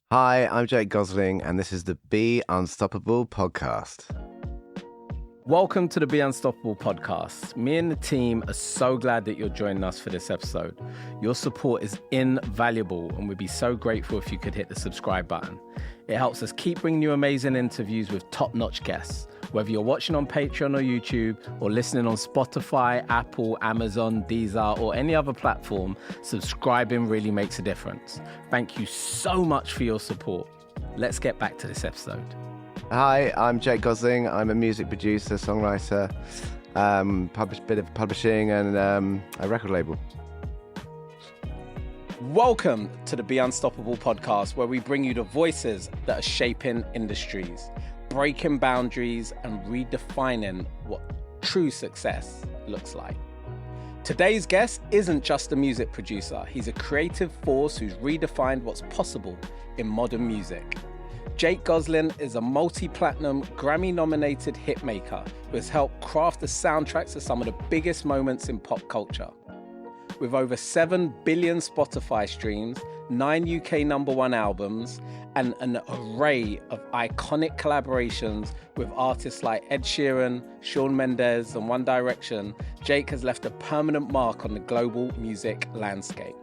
Hi, I'm Jake Gosling, and this is the Be Unstoppable podcast. Welcome to the Be Unstoppable podcast. Me and the team are so glad that you're joining us for this episode. Your support is invaluable, and we'd be so grateful if you could hit the subscribe button. It helps us keep bringing you amazing interviews with top-notch guests. Whether you're watching on Patreon or YouTube, or listening on Spotify, Apple, Amazon, Deezer, or any other platform, subscribing really makes a difference. Thank you so much for your support. Let's get back to this episode. Hi, I'm Jake Gosling. I'm a music producer, songwriter, bit of publishing and a record label. Welcome to the Be Unstoppable podcast, where we bring you the voices that are shaping industries, breaking boundaries and redefining what true success looks like. Today's guest isn't just a music producer. He's a creative force who's redefined what's possible in modern music. Jake Gosling is a multi-platinum, Grammy-nominated hitmaker who has helped craft the soundtracks of some of the biggest moments in pop culture. With over 7 billion Spotify streams, 9 UK #1 albums, and an array of iconic collaborations with artists like Ed Sheeran, Shawn Mendes, and One Direction, Jake has left a permanent mark on the global music landscape.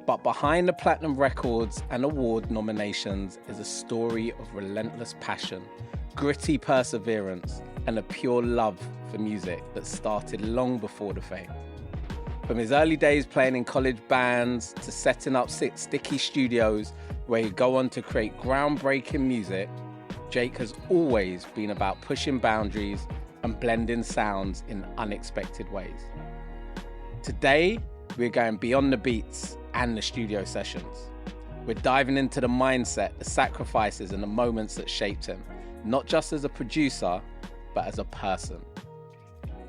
But behind the platinum records and award nominations is a story of relentless passion, gritty perseverance, and a pure love for music that started long before the fame. From his early days playing in college bands to setting up sticky studios where he'd go on to create groundbreaking music, Jake has always been about pushing boundaries and blending sounds in unexpected ways. Today, we're going beyond the beats and the studio sessions. We're diving into the mindset, the sacrifices, and the moments that shaped him, not just as a producer, but as a person.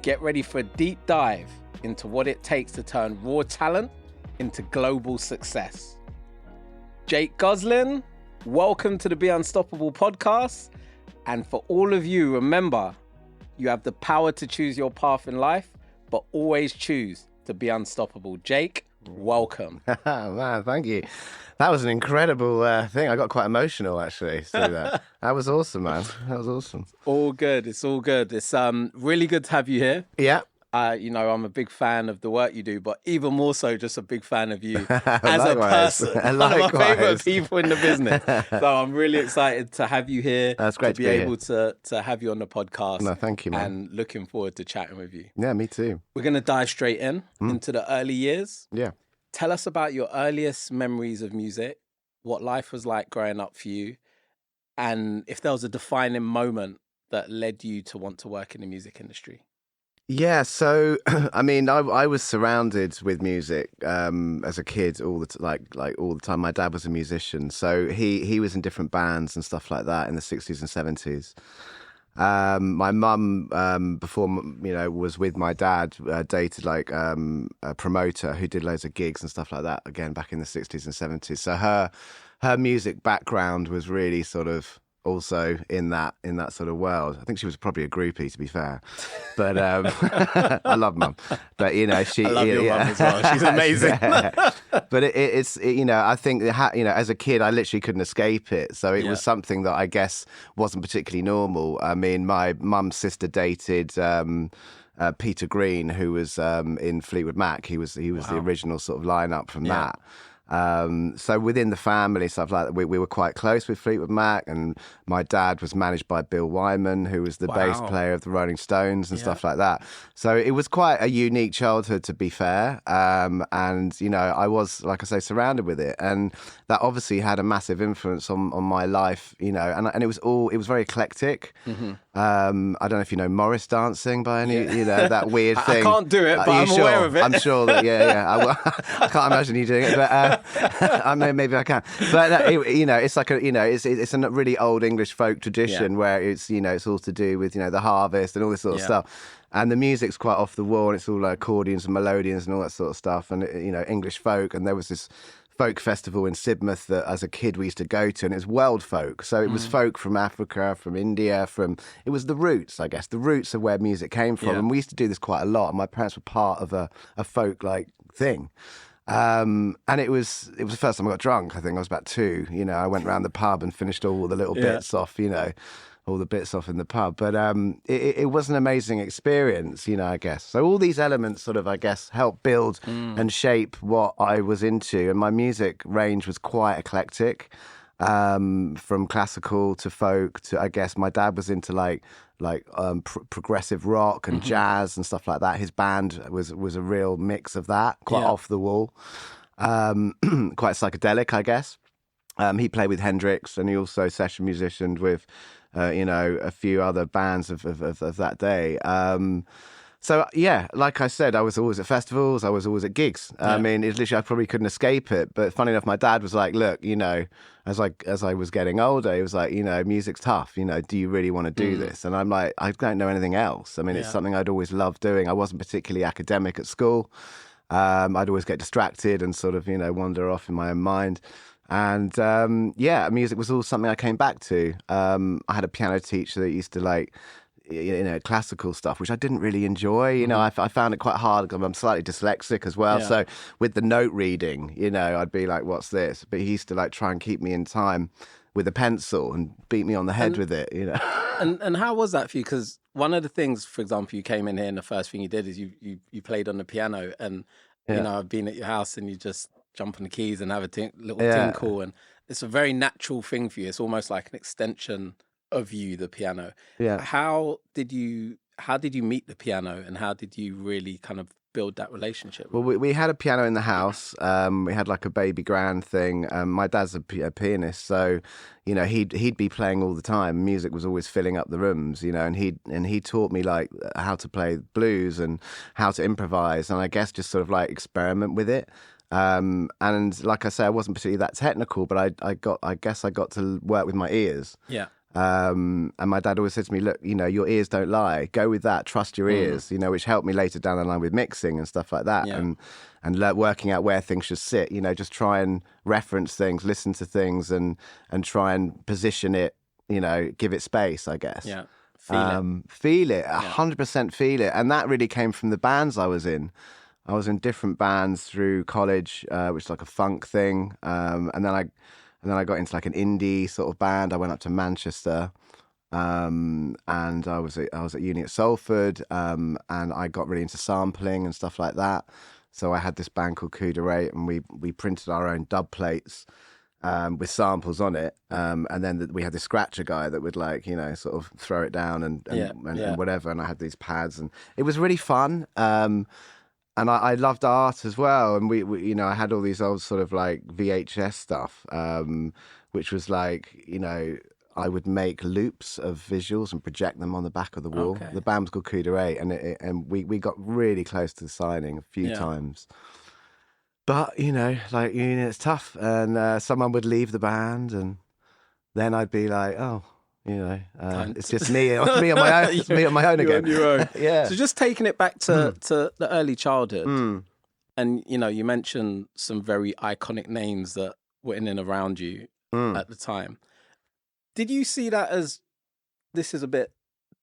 Get ready for a deep dive into what it takes to turn raw talent into global success. Jake Gosling, welcome to the Be Unstoppable podcast. And for all of you, remember, you have the power to choose your path in life, but always choose to be unstoppable. Jake, welcome. Man, thank you. That was an incredible thing. I got quite emotional, actually, to do that. That was awesome, man. That was awesome. All good. It's all good. It's really good to have you here. Yeah. I'm a big fan of the work you do, but even more so, just a big fan of you as a person. One of my favorite people in the business. So I'm really excited to have you here. That's great to be able to have you on the podcast. No, thank you, man. And looking forward to chatting with you. Yeah, me too. We're going to dive straight into the early years. Yeah. Tell us about your earliest memories of music, what life was like growing up for you, and if there was a defining moment that led you to want to work in the music industry. Yeah, so I mean, I was surrounded with music as a kid all the all the time. My dad was a musician, so he was in different bands and stuff like that in the 60s and 70s. My mum, before was with my dad, dated a promoter who did loads of gigs and stuff like that. Again, back in the 60s and 70s. So her music background was really sort of also in that sort of world. I think she was probably a groupie, to be fair, but I love Mum. But she, I love your mum as well. She's amazing. Yeah. But it's I think as a kid I literally couldn't escape it. So it was something that I guess wasn't particularly normal. I mean, my mum's sister dated Peter Green, who was in Fleetwood Mac. He was the original sort of lineup from that. So within the family, stuff like that, we were quite close with Fleetwood Mac, and my dad was managed by Bill Wyman, who was the bass player of the Rolling Stones and stuff like that. So it was quite a unique childhood, to be fair. And I was, like I say, surrounded with it, and that obviously had a massive influence on my life. And it was very eclectic. Mm-hmm. I don't know if you know Morris dancing by any, that weird thing. I can't do it, but I'm aware of it. I'm sure that, I can't imagine you doing it, but maybe I can. But it's like it's a really old English folk tradition where it's it's all to do with the harvest and all this sort of stuff. And the music's quite off the wall, and it's all like accordions and melodeons and all that sort of stuff, and English folk. And there was this folk festival in Sidmouth that as a kid we used to go to, and it's world folk. So it was folk from Africa, from India, it was the roots, I guess, the roots of where music came from. And we used to do this quite a lot. And my parents were part of a folk like thing. And it was the first time I got drunk. I think I was about 2. You know, I went round the pub and finished all the little bits off, you know, all the bits off in the pub. But it was an amazing experience, you know, I guess. So all these elements sort of, I guess, helped build and shape what I was into. And my music range was quite eclectic, from classical to folk to, I guess, my dad was into progressive rock and jazz and stuff like that. His band was a real mix of that, quite off the wall, quite psychedelic, I guess. He played with Hendrix, and he also session musicianed with, a few other bands of that day. So, yeah, like I said, I was always at festivals. I was always at gigs. I mean, it's literally, I probably couldn't escape it. But funny enough, my dad was like, look, you know, as I was getting older, he was like, you know, music's tough. You know, do you really want to do this? And I'm like, I don't know anything else. I mean, it's something I'd always loved doing. I wasn't particularly academic at school. I'd always get distracted and sort of, you know, wander off in my own mind. And music was always something I came back to. I had a piano teacher that used to classical stuff, which I didn't really enjoy. You know, I found it quite hard. I'm slightly dyslexic as well. So with the note reading, you know, I'd be like, what's this? But he used to try and keep me in time with a pencil and beat me on the head with it, you know. And how was that for you? Because one of the things, for example, you came in here and the first thing you did is you played on the piano, and you know, I've been at your house and you just jump on the keys and have a little tinkle, and it's a very natural thing for you. It's almost like an extension of you, the piano. How did you meet the piano, and how did you really kind of build that relationship? Well, we had a piano in the house. We had like a baby grand thing. My dad's a pianist, so you know he'd be playing all the time. Music was always filling up the rooms, you know, and he taught me like how to play blues and how to improvise, and I guess just sort of like experiment with it. And like I say, I wasn't particularly that technical, but I guess I got to work with my ears. Yeah. And my dad always said to me, look, you know, your ears don't lie. Go with that. Trust your ears, you know, which helped me later down the line with mixing and stuff like that. And working out where things should sit, you know, just try and reference things, listen to things and try and position it, you know, give it space, I guess. Yeah. Feel it, 100% feel it. And that really came from the bands I was in. I was in different bands through college, which is like a funk thing. And then I got into like an indie sort of band. I went up to Manchester, and I was at uni at Salford, and I got really into sampling and stuff like that. So I had this band called Coup de Rate, and we printed our own dub plates with samples on it, and then we had this scratcher guy that would like, you know, sort of throw it down and whatever. And I had these pads, and it was really fun. And I loved art as well. And we, you know, I had all these old sort of like VHS stuff, which was like, you know, I would make loops of visuals and project them on the back of the wall. Okay. The band was called Coup de Rate, and we got really close to the signing a few times. But, you know, like, you know, it's tough. And someone would leave the band, and then I'd be like, oh, you know, it's just me on my own. It's me on my own again. On your own. Yeah. So just taking it back to the early childhood, and you know, you mentioned some very iconic names that were in and around you at the time. Did you see that as, this is a bit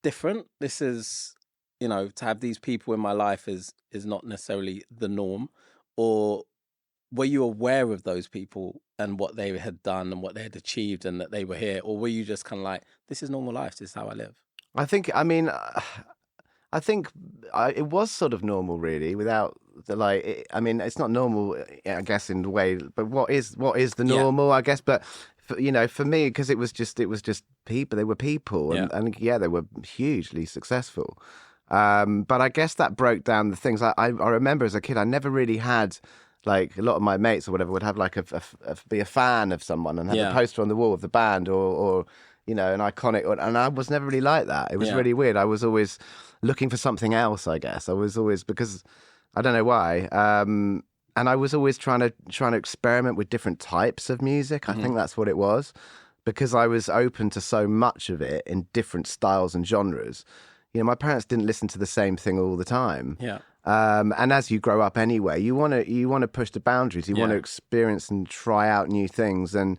different? This is, you know, to have these people in my life is not necessarily the norm, or were you aware of those people and what they had done and what they had achieved and that they were here? Or were you just kind of like, this is normal life, this is how I live? I think it was sort of normal, really, without the like, I mean, it's not normal, I guess, in the way, but what is the normal, I guess? But, you know, for me, because it was just people, they were people, and they were hugely successful. But I guess that broke down the things. I remember as a kid, I never really had, like, a lot of my mates or whatever would have like be a fan of someone and have a poster on the wall of the band or you know, an iconic, and I was never really like that. It was really weird. I was always looking for something else, I guess. I was always, because I don't know why, and I was always trying to experiment with different types of music. I think that's what it was, because I was open to so much of it in different styles and genres. You know, my parents didn't listen to the same thing all the time. Yeah. And as you grow up anyway, you want to push the boundaries. You want to experience and try out new things. And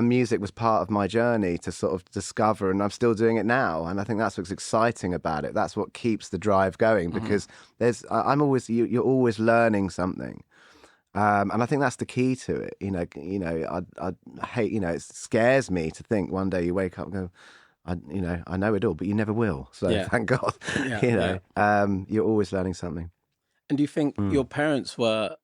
music was part of my journey to sort of discover, and I'm still doing it now. And I think that's what's exciting about it. That's what keeps the drive going, because you're always learning something. And I think that's the key to it. I hate, it scares me to think one day you wake up and go, I know it all, but you never will. So thank God, you're always learning something. And do you think your parents were,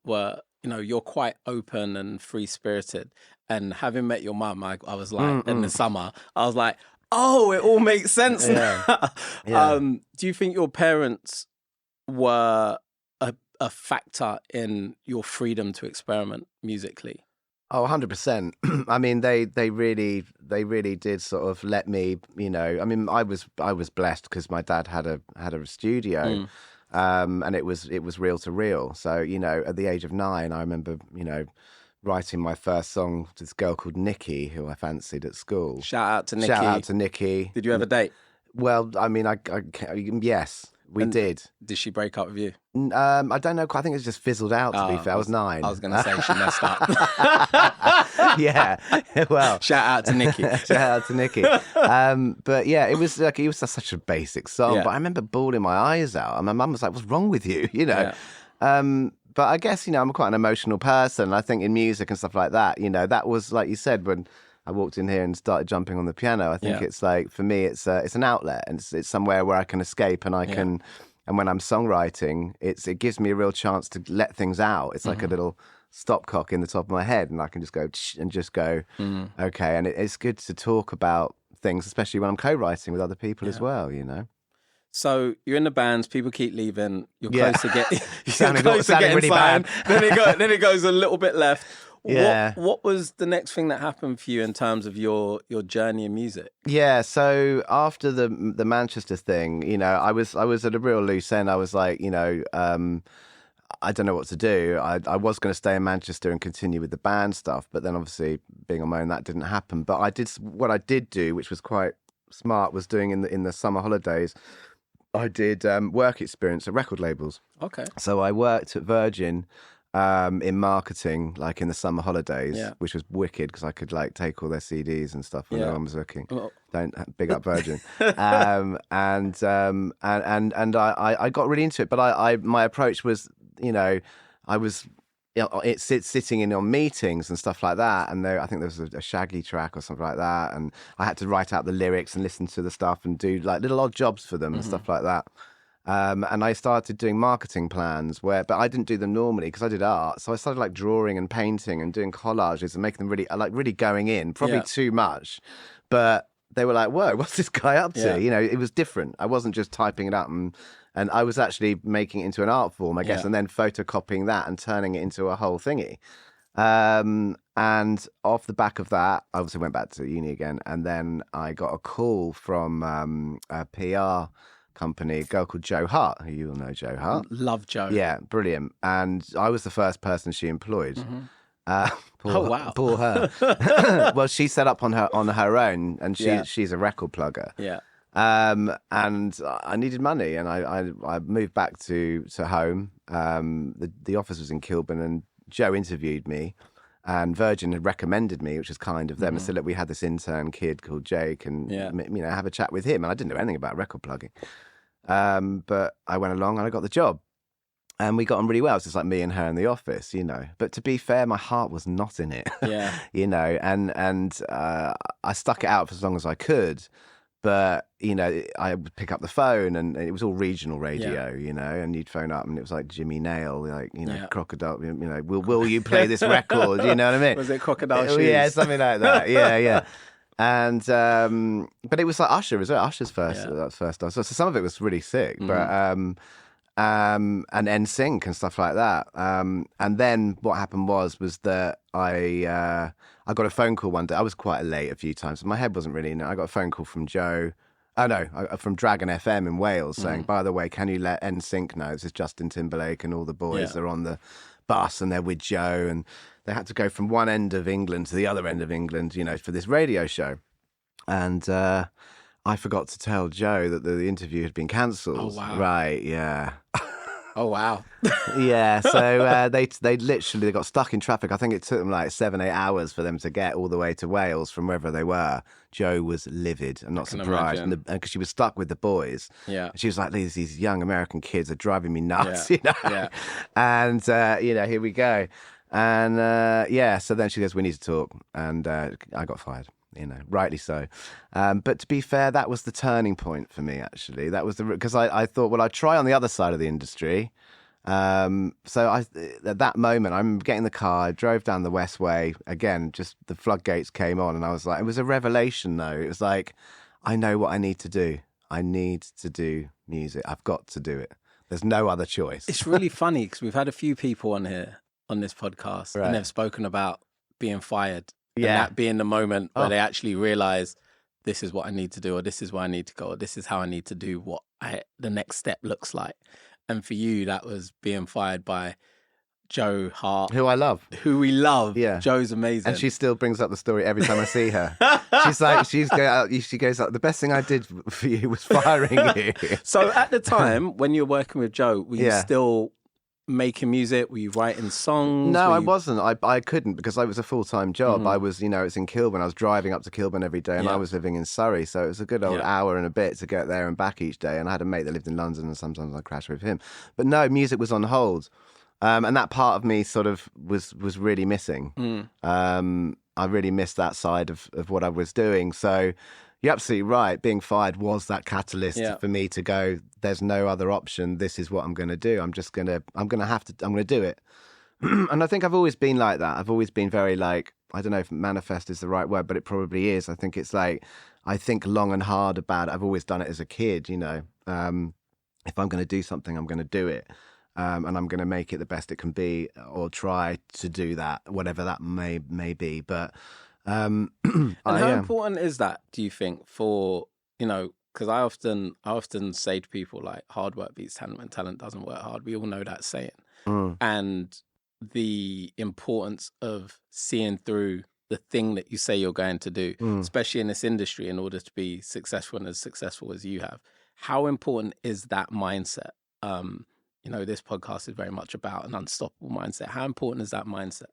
you're quite open and free-spirited, and having met your mum, I was like, in the summer, I was like, oh, it all makes sense now. Do you think your parents were a factor in your freedom to experiment musically? Oh, 100%. I mean, they really did sort of let me, I mean, I was blessed because my dad had a studio, and it was reel to reel. So, at the age of 9, I remember, writing my first song to this girl called Nikki, who I fancied at school. Shout out to Nikki. Shout out to Nikki. Did you have a date? Well, I mean, yes, we did. Did she break up with you? I don't know. I think it just fizzled out, to be fair. I was 9. I was going to say she messed up. Yeah. Well, shout out to Nikki. Shout out to Nikki. But yeah, it was such a basic song. Yeah. But I remember bawling my eyes out, and my mum was like, "What's wrong with you?" Yeah. But I guess, I'm quite an emotional person. I think in music and stuff like that, that was, like you said, when I walked in here and started jumping on the piano. I think it's like, for me, it's an outlet, and it's somewhere where I can escape, and I can. And when I'm songwriting, it gives me a real chance to let things out. It's like a little stopcock in the top of my head, and I can just go and just go, okay. And it's good to talk about things, especially when I'm co-writing with other people as well. So you're in the bands, people keep leaving, you're close to getting really signed. Bad. Then it goes a little bit left. Yeah. What was the next thing that happened for you in terms of your journey in music? Yeah, so after the Manchester thing, I was at a real loose end. I was like, I don't know what to do. I was going to stay in Manchester and continue with the band stuff, but then obviously being on my own, that didn't happen. But what I did do, which was quite smart, was doing in the summer holidays, I did work experience at record labels. Okay. So I worked at Virgin in marketing, like in the summer holidays, which was wicked because I could like take all their CDs and stuff when no one was looking. Oh. Don't big up Virgin. And I got really into it, but my approach was, I was sitting in on meetings and stuff like that, and I think there was a Shaggy track or something like that, and I had to write out the lyrics and listen to the stuff and do like little odd jobs for them and stuff like that. And I started doing marketing plans but I didn't do them normally because I did art. So I started like drawing and painting and doing collages and making them really going in, probably too much. But they were like, whoa, what's this guy up to? It was different. I wasn't just typing it up and I was actually making it into an art form, I guess, and then photocopying that and turning it into a whole thingy. And off the back of that, I obviously went back to uni again. And then I got a call from a PR company, a girl called Jo Hart, who you all know Jo Hart. Love Jo. Yeah, brilliant. And I was the first person she employed. Wow. Poor her. Well, she set up on her own, and she's a record plugger. Yeah. And I needed money, and I moved back to home. The office was in Kilburn, and Jo interviewed me, and Virgin had recommended me, which was kind of them, and said, look, we had this intern kid called Jake, and have a chat with him. And I didn't know anything about record plugging, but I went along and I got the job. And we got on really well. It's just like me and her in the office, But to be fair, my heart was not in it. Yeah. And I stuck it out for as long as I could. But, I would pick up the phone and it was all regional radio, and you'd phone up and it was like Jimmy Nail, like, Crocodile, will you play this record? You know what I mean? Was it Crocodile Shoes? Yeah, something like that. Yeah. And, but it was like Usher as well. Usher's first time. So some of it was really sick, but, and NSYNC and stuff like that. And then what happened was that I got a phone call one day. I was quite late a few times. My head wasn't really in it. I got a phone call from Joe. Oh no, from Dragon FM in Wales saying, by the way, can you let NSYNC know this is Justin Timberlake and all the boys are on the bus and they're with Joe, and they had to go from one end of England to the other end of England, for this radio show. And I forgot to tell Joe that the interview had been cancelled. Oh, wow. Right, yeah. Oh, wow. Yeah, so they literally got stuck in traffic. I think it took them like 7-8 hours for them to get all the way to Wales from wherever they were. Joe was livid and not surprised because she was stuck with the boys. Yeah. She was like, these young American kids are driving me nuts, Yeah. And, here we go. And so then she goes, we need to talk. And I got fired, rightly so. But to be fair, that was the turning point for me, actually. That was because I thought, well, I'd try on the other side of the industry. So at that moment, I remember getting in the car, I drove down the Westway. Again, just the floodgates came on, and I was like, it was a revelation, though. It was like, I know what I need to do. I need to do music. I've got to do it. There's no other choice. It's really funny because we've had a few people on here on this podcast, and they've spoken about being fired. Yeah. And that being the moment where they actually realize this is what I need to do, or this is where I need to go, or this is how I need to do what the next step looks like. And for you, that was being fired by Jo Hart. Who I love. Who we love. Yeah. Jo's amazing. And she still brings up the story every time I see her. she goes, the best thing I did for you was firing you. So at the time, when you were working with Jo, were you still making music? Were you writing songs? No, I wasn't. I couldn't because it was a full-time job. I was, it's in Kilburn. I was driving up to Kilburn every day, and I was living in Surrey, so it was a good old hour and a bit to get there and back each day. And I had a mate that lived in London, and sometimes I'd crash with him. But no, music was on hold, and that part of me sort of was really missing. I really missed that side of what I was doing. So you're absolutely right. Being fired was that catalyst for me to go, there's no other option. This is what I'm going to do. I'm going to do it. And I think I've always been like that. I've always been very like, I don't know if manifest is the right word, but it probably is. I think it's like, I think long and hard about it. I've always done it as a kid, If I'm going to do something, I'm going to do it. And I'm going to make it the best it can be, or try to do that, whatever that may be. But and how important is that, do you think, for, because I often say to people, like, hard work beats talent when talent doesn't work hard. We all know that saying. And the importance of seeing through the thing that you say you're going to do, especially in this industry, in order to be successful and as successful as you have. How important is that mindset? This podcast is very much about an unstoppable mindset. How important is that mindset?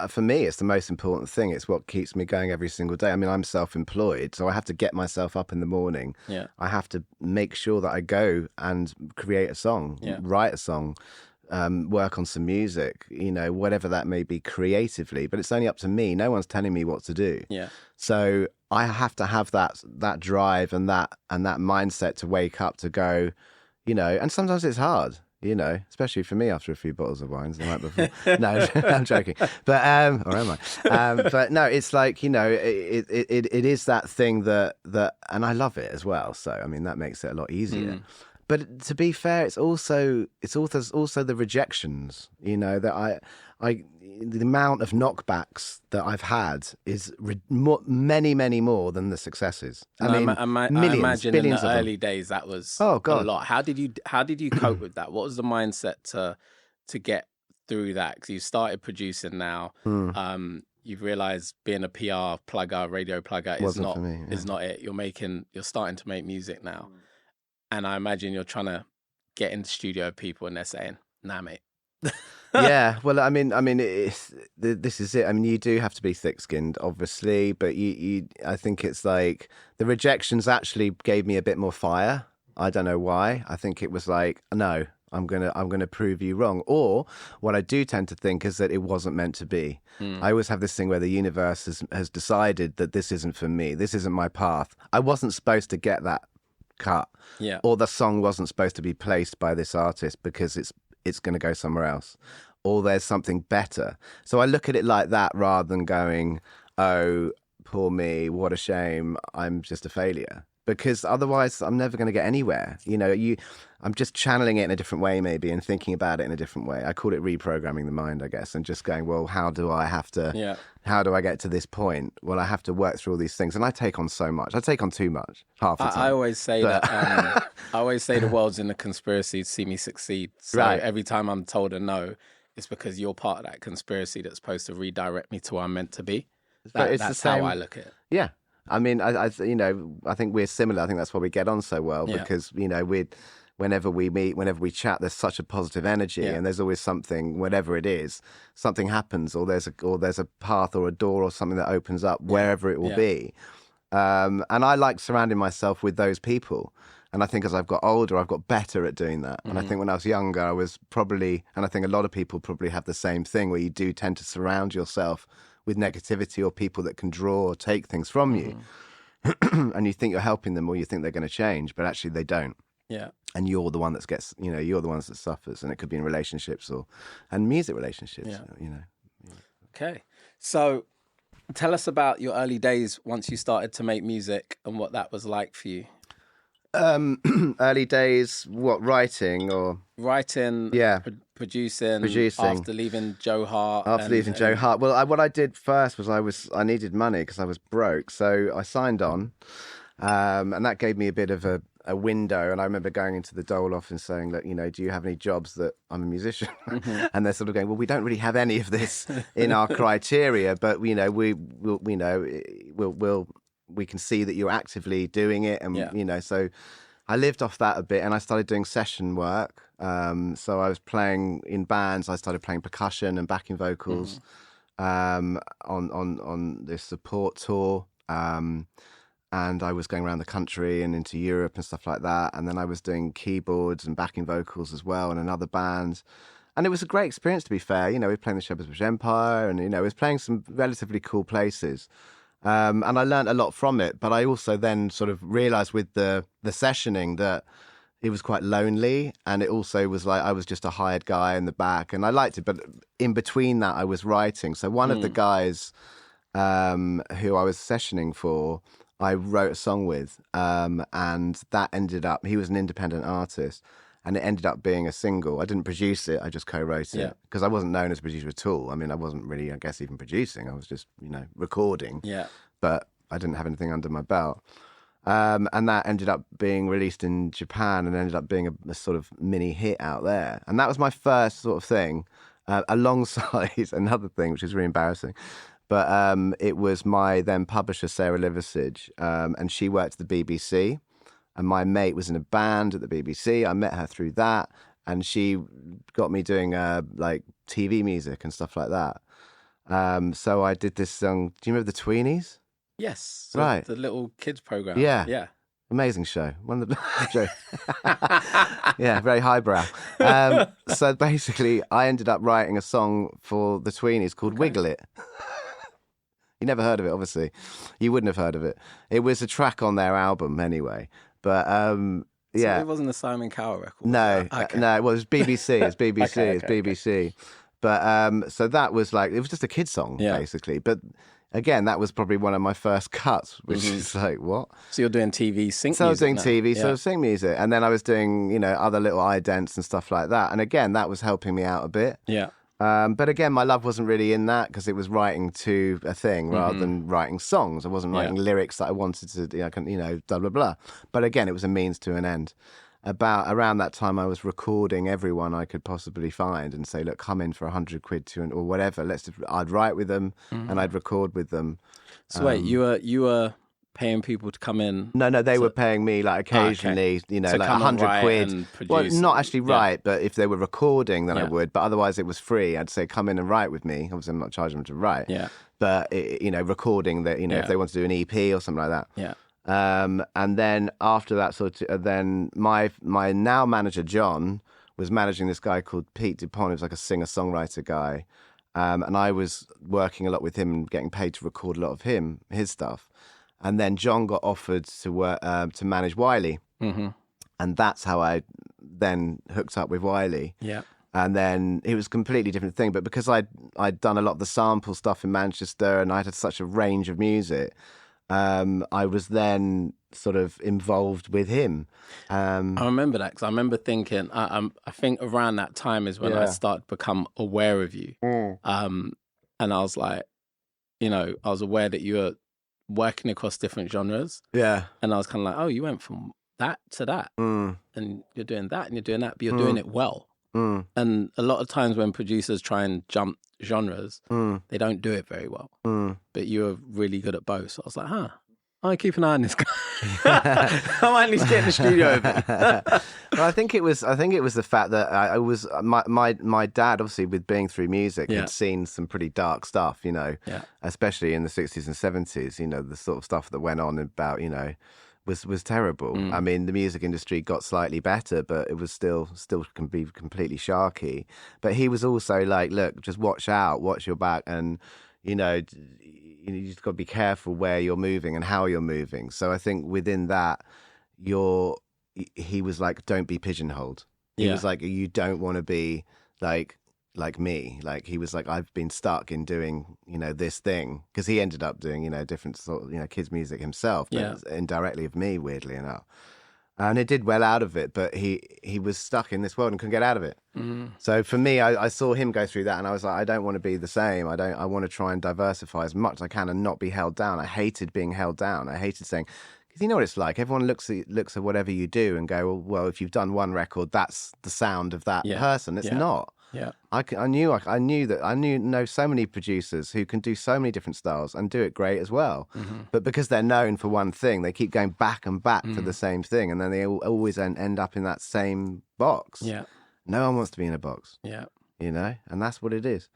For me, it's the most important thing. It's what keeps me going every single day. I mean, I'm self-employed, so I have to get myself up in the morning. Yeah. I have to make sure that I go and create a song, write a song, work on some music, whatever that may be creatively. But it's only up to me. No one's telling me what to do. Yeah. So I have to have that drive and that mindset to wake up to go, and sometimes it's hard. Especially for me after a few bottles of wines the night before. No, I'm joking. But or am I? But no, it's like it is that thing that, and I love it as well. So I mean that makes it a lot easier. But to be fair, it's also the rejections. That the amount of knockbacks that I've had is many more than the successes. I mean, millions, I imagine billions in the of early days that was a lot. How did you cope with that? What was the mindset to get through that? Because you started producing now. You've realised being a PR plugger, radio plugger is not it. You're starting to make music now, and I imagine you're trying to get in the studio with people, and they're saying, "Nah, mate." Yeah, well, I mean, this is it. I mean, you do have to be thick-skinned, obviously, but I think it's like the rejections actually gave me a bit more fire. I don't know why. I think it was like, no, I'm gonna prove you wrong. Or what I do tend to think is that it wasn't meant to be. I always have this thing where the universe has decided that this isn't for me. This isn't my path. I wasn't supposed to get that cut. Yeah. Or the song wasn't supposed to be placed by this artist because it's going to go somewhere else, or there's something better. So I look at it like that rather than going, oh, poor me, what a shame, I'm just a failure. Because otherwise I'm never going to get anywhere. I'm just channeling it in a different way maybe and thinking about it in a different way. I call it reprogramming the mind, I guess, and just going, well, how do I get to this point? Well, I have to work through all these things. And I take on so much. I take on too much half the time. I always say that I always say the world's in a conspiracy to see me succeed. So every time I'm told a no, it's because you're part of that conspiracy that's supposed to redirect me to where I'm meant to be. That's how I look at it. Yeah. I mean, I think we're similar. I think that's why we get on so well because, whenever we meet, whenever we chat, there's such a positive energy and there's always something, whatever it is, something happens or there's a path or a door or something that opens up wherever it will be. And I like surrounding myself with those people And I think as I've got older, I've got better at doing that. And I think when I was younger, I was probably, and I think a lot of people probably have the same thing, where you do tend to surround yourself with negativity or people that can draw or take things from you. And you think you're helping them, or you think they're going to change, but actually they don't. Yeah. And you're the one that gets, you're the ones that suffers. And it could be in relationships and music relationships, Okay. So tell us about your early days once you started to make music and what that was like for you. Early days, what, writing or? Writing, yeah, producing after leaving Joe Hart. Joe Hart. Well, what I did first was I needed money because I was broke. So I signed on, and that gave me a bit of a window. And I remember going into the Dole office and saying, look, do you have any jobs that I'm a musician? And they're sort of going, well, we don't really have any of this in our criteria, but we can see that you're actively doing it. And, so I lived off that a bit, and I started doing session work. So I was playing in bands. I started playing percussion and backing vocals on this support tour. And I was going around the country and into Europe and stuff like that. And then I was doing keyboards and backing vocals as well in another band. And it was a great experience, to be fair. We were playing the Shepherd's Bush Empire, and, it was playing some relatively cool places. And I learned a lot from it. But I also then sort of realised with the sessioning that it was quite lonely. And it also was like I was just a hired guy in the back. And I liked it. But in between that, I was writing. So one of the guys who I was sessioning for, I wrote a song with, and that ended up, he was an independent artist, and it ended up being a single. I didn't produce it, I just co-wrote it, because I wasn't known as a producer at all. I mean, I wasn't really, I guess, even producing. I was just, recording, but I didn't have anything under my belt. And that ended up being released in Japan and ended up being a sort of mini hit out there. And that was my first sort of thing, alongside another thing, which is really embarrassing. But it was my then publisher, Sarah Liversidge, and she worked at the BBC. And my mate was in a band at the BBC. I met her through that. And she got me doing like TV music and stuff like that. So I did this song. Do you remember the Tweenies? Yes. Right. The little kids program. Yeah. Yeah. Amazing show. One of the shows. Yeah, very highbrow. So basically, I ended up writing a song for the Tweenies called Wiggle It. You never heard of it, obviously. You wouldn't have heard of it. It was a track on their album anyway. But yeah. So it wasn't a Simon Cowell record? No, okay. No, well, it was BBC. It's BBC. Okay. It's BBC. But so that was like, it was just a kid song, basically. But again, that was probably one of my first cuts, which is like, what? So you're doing TV sync music? So I was doing TV, so I was singing music. And then I was doing, other little idents and stuff like that. And again, that was helping me out a bit. Yeah. But again, my love wasn't really in that because it was writing to a thing rather than writing songs. I wasn't writing lyrics that I wanted to, blah, blah, blah. But again, it was a means to an end. Around that time, I was recording everyone I could possibly find and say, look, come in for 100 quid or whatever. I'd write with them and I'd record with them. So wait, you were paying people to come in? No, they were paying me like occasionally, so like 100 quid. Well, not actually write, but if they were recording, then I would. But otherwise, it was free. I'd say, come in and write with me. Obviously, I'm not charging them to write. Yeah. But recording that, if they want to do an EP or something like that. Yeah. And then after that, then my now manager John was managing this guy called Pete Dupont, who was like a singer-songwriter guy. And I was working a lot with him and getting paid to record a lot of his stuff. And then John got offered to work to manage Wiley, and that's how I then hooked up with Wiley. Yeah, and then it was a completely different thing. But because I'd done a lot of the sample stuff in Manchester, and I had such a range of music, I was then sort of involved with him. I remember that because I remember thinking, I think around that time is when I started to become aware of you, and I was like, I was aware that you were working across different genres. Yeah. And I was kind of like, oh, you went from that to that. And you're doing that and you're doing that, but you're doing it well. And a lot of times when producers try and jump genres, they don't do it very well. But you were really good at both. So I was like, I keep an eye on this guy. I might at least get in the studio with him. Well, I think it was the fact that I was my dad, obviously, with being through music, had seen some pretty dark stuff, especially in the 60s and 70s, the sort of stuff that went on about, was terrible. I mean, the music industry got slightly better, but it was still can be completely sharky. But he was also like, look, just watch out, watch your back, and you just got to be careful where you're moving and how you're moving. So I think within that, he was like, don't be pigeonholed. He was like, you don't want to be like me. Like he was like, I've been stuck in doing, this thing, because he ended up doing, different sort of, kids music himself, but indirectly of me, weirdly enough. And it did well out of it, but he was stuck in this world and couldn't get out of it. So for me, I saw him go through that, and I was like, I don't want to be the same. I want to try and diversify as much as I can and not be held down. I hated being held down. I hated saying, because you know what it's like. Everyone looks at whatever you do and go, well, if you've done one record, that's the sound of that person. It's not. Yeah, I know so many producers who can do so many different styles and do it great as well. But because they're known for one thing, they keep going back and back for the same thing, and then they always end up in that same box. yeah, No one wants to be in a box. yeah. And that's what it is.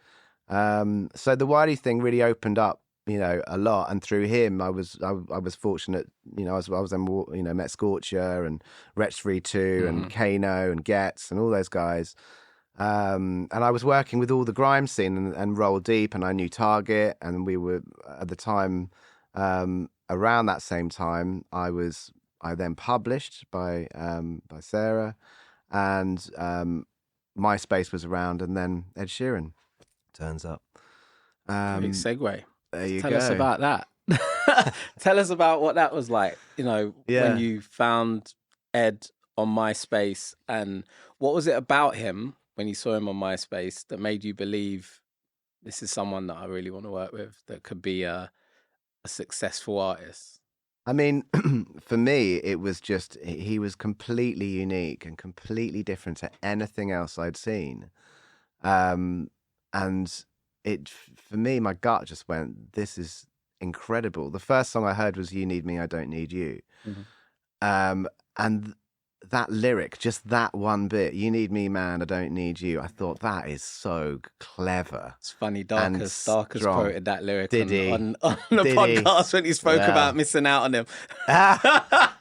So the Wiley thing really opened up, a lot, and through him, I was fortunate. I was then met Scorcher and Wretch 3-2 and Kano and Getz and all those guys. And I was working with all the grime scene and Roll Deep, and I knew Target, and we were at the time, around that same time, I then published by Sarah, and MySpace was around, and then Ed Sheeran turns up. Big segue. There you Tell go. us about that. Tell us about what that was like, when you found Ed on MySpace, and what was it about him when you saw him on MySpace that made you believe this is someone that I really want to work with, that could be a successful artist? I mean, for me, it was just, he was completely unique and completely different to anything else I'd seen. And for me, my gut just went, this is incredible. The first song I heard was You Need Me, I Don't Need You. And that lyric, just that one bit, you need me, man, I don't need you. I thought that is so clever. It's funny, Darkus quoted that lyric on the Did podcast when he spoke about missing out on him.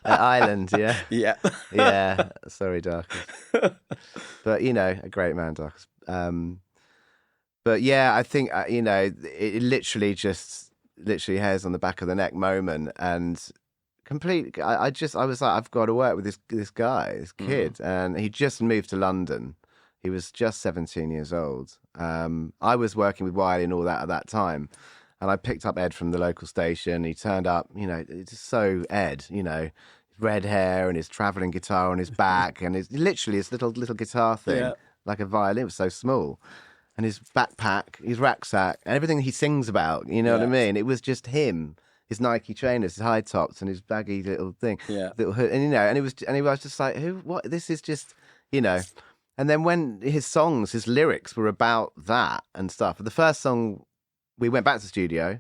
Island, yeah. Yeah. Yeah, sorry, Darkus. But, a great man, Darkus. But yeah, I think, it literally hairs on the back of the neck moment, and completely, I was like, I've got to work with this guy, this kid. And he just moved to London. He was just 17 years old. I was working with Wiley and all that at that time. And I picked up Ed from the local station. He turned up, it's just so Ed, red hair and his travelling guitar on his back, and his little guitar thing, like a violin. It was so small. And his backpack, his rucksack, and everything he sings about, what I mean? It was just him. His Nike trainers, his high tops, and his baggy little thing, little hood, and he was just like, who? What? This is just, And then when his songs, his lyrics were about that and stuff. The first song, we went back to the studio,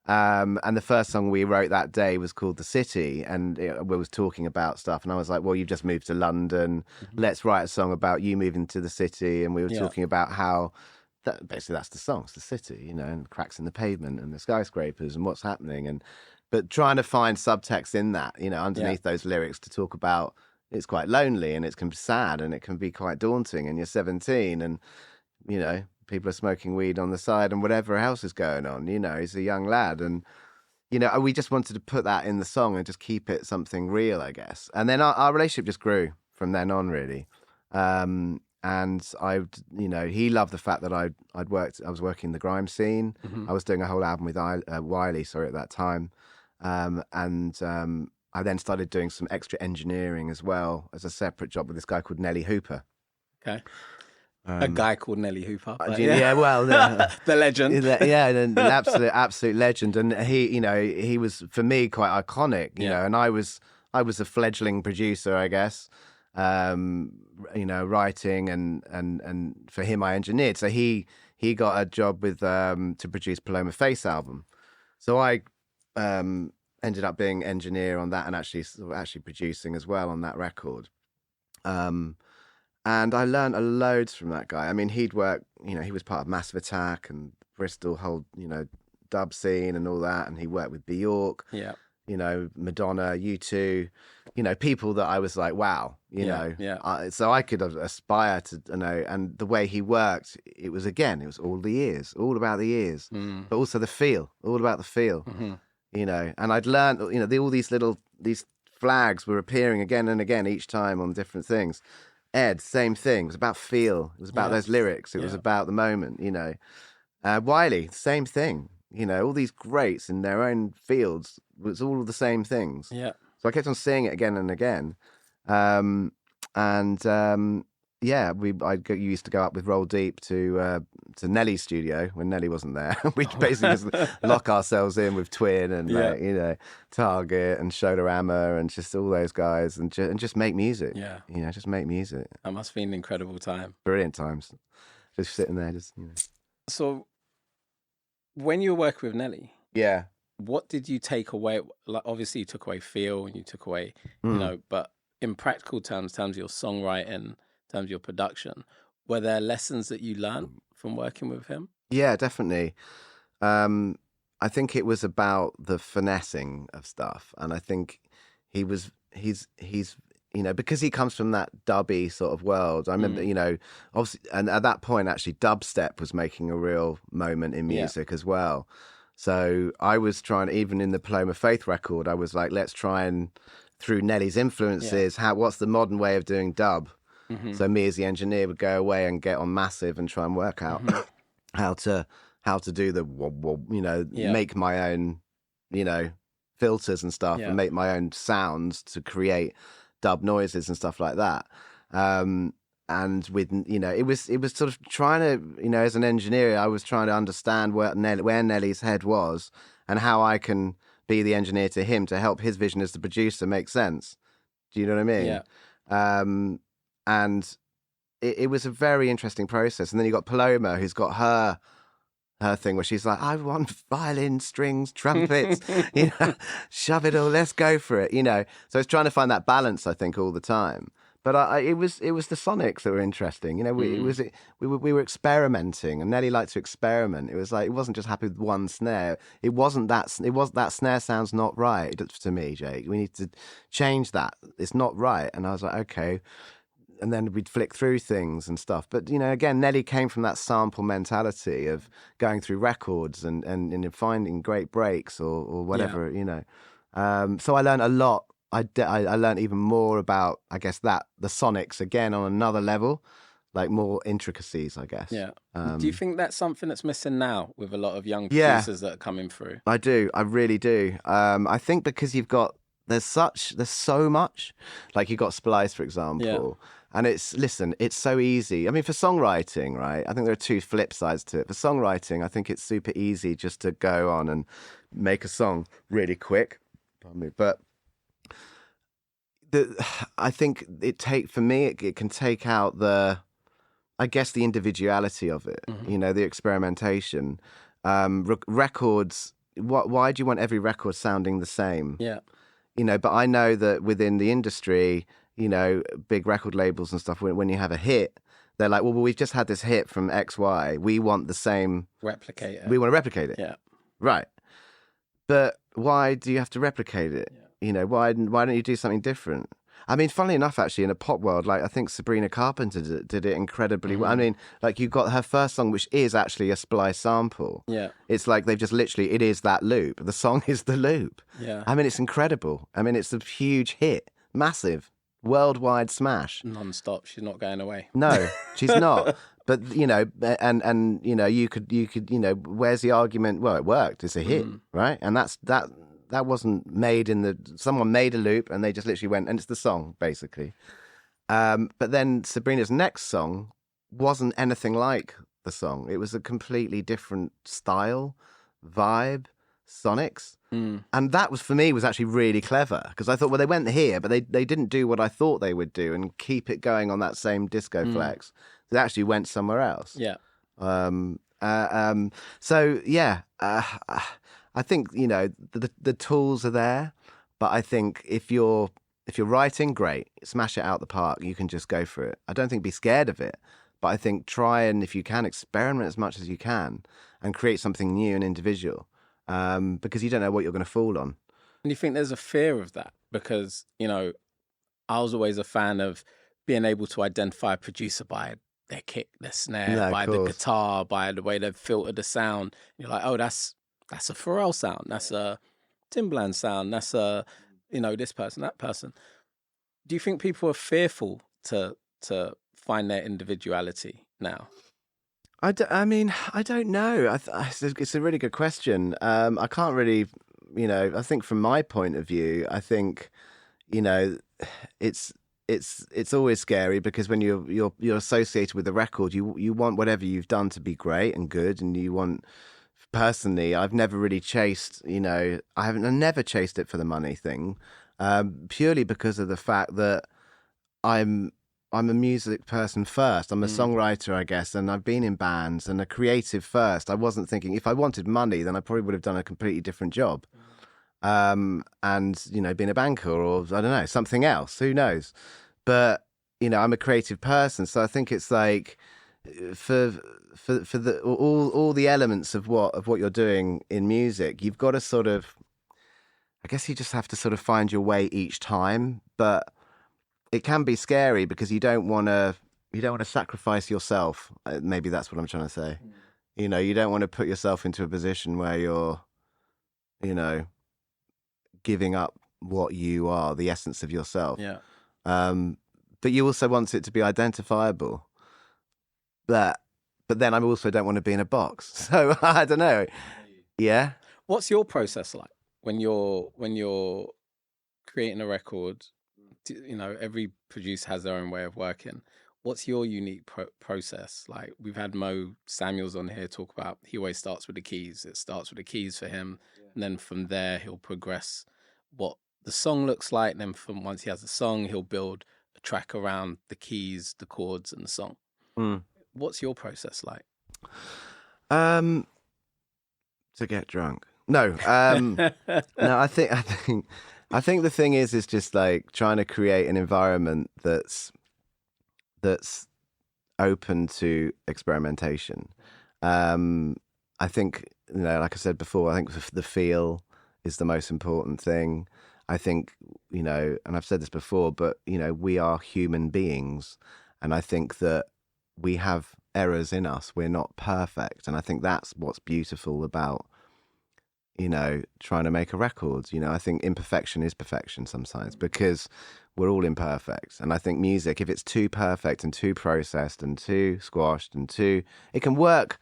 and the first song we wrote that day was called "The City," and we was talking about stuff. And I was like, well, you've just moved to London. Let's write a song about you moving to the city. And we were talking about how. Basically, that's the song. It's the city, and cracks in the pavement and the skyscrapers and what's happening. But trying to find subtext in that, underneath those lyrics to talk about, it's quite lonely and it can be sad and it can be quite daunting. And you're 17 and, people are smoking weed on the side and whatever else is going on. He's a young lad. And, we just wanted to put that in the song and just keep it something real, I guess. And then our relationship just grew from then on, really. And he loved the fact that I was working the grime scene. I was doing a whole album with Wiley, at that time. I then started doing some extra engineering as well as a separate job with this guy called Nelly Hooper. Okay. A guy called Nelly Hooper. The legend. An absolute legend. And he was, for me, quite iconic, and I was a fledgling producer, I guess. Writing and for him I engineered. So he got a job with to produce Paloma Faith's album. So I ended up being engineer on that and actually producing as well on that record. And I learned loads from that guy. I mean, he'd work, he was part of Massive Attack and Bristol whole, dub scene and all that, and he worked with Bjork. Yeah. you know, Madonna, U2, you know, people that I was like, wow, you know. Yeah. So I could aspire to, you know, and the way he worked, it was all the ears, all about the ears, but also the feel, all about the feel, you know. And I'd learned, you know, all these flags were appearing again and again each time on different things. Ed, same thing. It was about feel. It was about those lyrics. It was about the moment, you know. Wiley, same thing. You know, all these greats in their own fields, it's all the same things. Yeah. So I kept on seeing it again and again. You used to go up with Roll Deep to Nelly's studio when Nelly wasn't there. We'd basically just lock ourselves in with Twin and you know, Target and Shoulderhammer and just all those guys and just make music. Yeah, you know, just make music. That must be an incredible time. Brilliant times. Just sitting there, just, you know. So, when you were working with Nelly, yeah, what did you take away? Like, obviously, you took away feel and you took away, you know, but in practical terms of your songwriting, in terms of your production, were there lessons that you learned from working with him? Yeah, definitely. I think it was about the finessing of stuff, and I think he's you know, because he comes from that dubby sort of world. I remember, you know, obviously, and at that point, actually, dubstep was making a real moment in music as well. So I was trying, even in the Paloma Faith record, I was like, let's try and, through Nelly's influences, what's the modern way of doing dub? So me as the engineer would go away and get on Massive and try and work out how to do the, you know, make my own, you know, filters and stuff and make my own sounds to create dub noises and stuff like that. And with, you know, it was sort of trying to, you know, as an engineer, I was trying to understand where Nelly's head was and how I can be the engineer to him to help his vision as the producer make sense. Do you know what I mean? Yeah. And it was a very interesting process. And then you got Paloma, who's got her thing where she's like, I want violin, strings, trumpets, you know, shove it all, let's go for it, you know. So it's trying to find that balance, I think, all the time. But it was the sonics that were interesting, you know. We were experimenting, and Nelly liked to experiment. It was like, it wasn't just happy with one snare. That snare sounds not right to me, Jake. We need to change that. It's not right. And I was like, okay. And then we'd flick through things and stuff. But, you know, again, Nelly came from that sample mentality of going through records and finding great breaks or whatever, you know. So I learned a lot. I learned even more about, I guess, the sonics, again, on another level, like more intricacies, I guess. Yeah. Do you think that's something that's missing now with a lot of young producers that are coming through? I do. I really do. I think because there's so much. Like you got Splice, for example. Yeah. And it's so easy. I mean, for songwriting, right? I think there are two flip sides to it. For songwriting, I think it's super easy just to go on and make a song really quick. But I think it can take out the individuality of it, you know, the experimentation. Records, why do you want every record sounding the same? Yeah. You know, but I know that within the industry, you know, big record labels and stuff, when you have a hit, they're like, well, we've just had this hit from XY. We want the same. Replicate it. We want to replicate it. Yeah. Right. But why do you have to replicate it? Yeah. You know, why don't you do something different? I mean, funnily enough, actually, in a pop world, like I think Sabrina Carpenter did it incredibly well. I mean, like you got her first song, which is actually a Splice sample. Yeah. It's like they've just literally, it is that loop. The song is the loop. Yeah. I mean, it's incredible. I mean, it's a huge hit, massive, worldwide smash. Non-stop. She's not going away. No, she's not. But, you know, and you know, you could, you know, where's the argument? Well, it worked. It's a hit, right? And that wasn't made someone made a loop and they just literally went, and it's the song, basically. But then Sabrina's next song wasn't anything like the song. It was a completely different style, vibe, sonics. And that was, for me, was actually really clever because I thought, well, they went here, but they didn't do what I thought they would do and keep it going on that same disco flex. They actually went somewhere else. Yeah. So, yeah, I think, you know, the tools are there, but I think if you're writing, great, smash it out the park. You can just go for it. I don't think be scared of it, but I think try and, if you can, experiment as much as you can and create something new and individual, because you don't know what you're going to fall on. And you think there's a fear of that? Because, you know, I was always a fan of being able to identify a producer by their kick, their snare, by the guitar, by the way they've filtered the sound. You're like, oh, that's a Pharrell sound. That's a Timbaland sound. That's a, you know, this person, that person. Do you think people are fearful to find their individuality now? I mean, I don't know. It's a really good question. I can't really, you know, I think from my point of view, I think, you know, it's always scary because when you're associated with the record, you want whatever you've done to be great and good, and you want. Personally, I've never really chased, you know, I've never chased it for the money thing, purely because of the fact that I'm a music person first. I'm a songwriter, I guess, and I've been in bands and a creative first. I wasn't thinking if I wanted money, then I probably would have done a completely different job, and you know, been a banker or I don't know, something else. Who knows? But you know, I'm a creative person, so I think it's like for the all the elements of what you're doing in music, you've got to sort of, I guess you just have to sort of find your way each time, but it can be scary because you don't want to sacrifice yourself. Maybe that's what I'm trying to say. You know, you don't want to put yourself into a position where you're, you know, giving up what you are, the essence of yourself. Yeah. But you also want it to be identifiable. But then I also don't want to be in a box. So I don't know. Yeah. What's your process like when you're creating a record? You know, every producer has their own way of working. What's your unique process? Like we've had Mo Samuels on here talk about, he always starts with the keys. It starts with the keys for him. Yeah. And then from there, he'll progress what the song looks like. And then from once he has the song, he'll build a track around the keys, the chords, and the song. What's your process like? To get drunk. No. No, I think the thing is just like trying to create an environment that's open to experimentation. I think, you know, like I said before, I think the feel is the most important thing. I think, you know, and I've said this before, but, you know, we are human beings. And I think that we have errors in us. We're not perfect. And I think that's what's beautiful about, you know, trying to make a record. You know, I think imperfection is perfection sometimes because we're all imperfect. And I think music, if it's too perfect and too processed and too squashed and it can work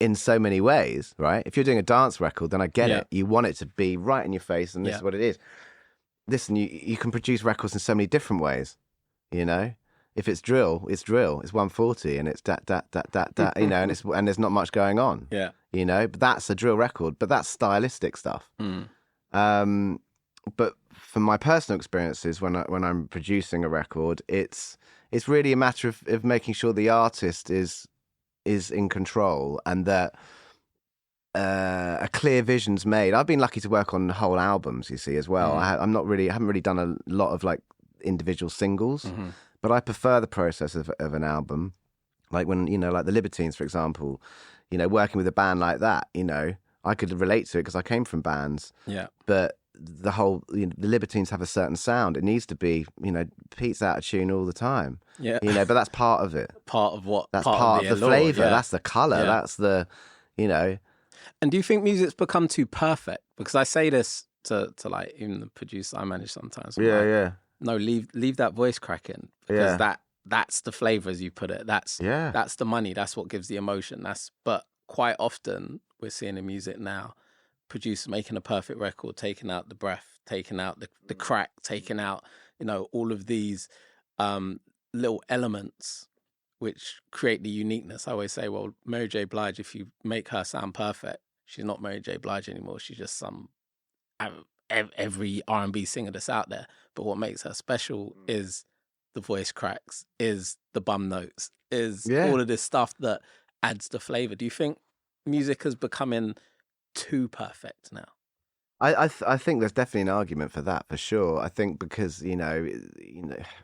in so many ways, right? If you're doing a dance record, then I get it. You want it to be right in your face and this is what it is. Listen, you can produce records in so many different ways, you know? If it's drill, it's 140 and it's dat, you know, and there's not much going on. Yeah. You know, but that's a drill record, but that's stylistic stuff. But from my personal experiences, when I'm producing a record, it's really a matter of making sure the artist is in control and that a clear vision's made. I've been lucky to work on whole albums, you see, as well. I haven't really done a lot of like individual singles. But I prefer the process of an album. Like when, you know, like the Libertines, for example, you know, working with a band like that, you know, I could relate to it because I came from bands. Yeah. But the whole, you know, the Libertines have a certain sound. It needs to be, you know, Pete's out of tune all the time. Yeah. You know, but that's part of it. Part of what? That's part of the flavour. Yeah. That's the colour. Yeah. That's the, you know. And do you think music's become too perfect? Because I say this to like even the producer I manage sometimes. Yeah. No, leave that voice cracking because that's the flavour, as you put it. That's the money. That's what gives the emotion. But quite often we're seeing in music now, producers making a perfect record, taking out the breath, taking out the crack, taking out, you know, all of these little elements which create the uniqueness. I always say, well, Mary J. Blige, if you make her sound perfect, she's not Mary J. Blige anymore. She's just some every R&B singer that's out there. But what makes her special is the voice cracks, is the bum notes, is all of this stuff that adds the flavour. Do you think music is becoming too perfect now? I think there's definitely an argument for that, for sure. I think because you know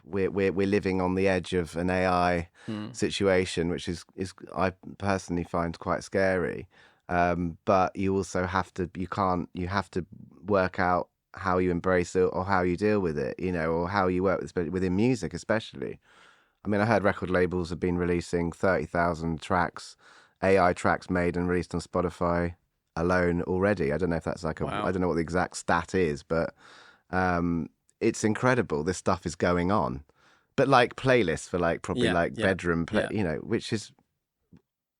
we're living on the edge of an AI situation, which is I personally find quite scary. But you also have to work out how you embrace it or how you deal with it, or how you work within music, especially. I mean, I heard record labels have been releasing 30,000 tracks, AI tracks made and released on Spotify alone already. I don't know if that's like Wow. I don't know what the exact stat is, but it's incredible. This stuff is going on. But like playlists for like probably bedroom, which is,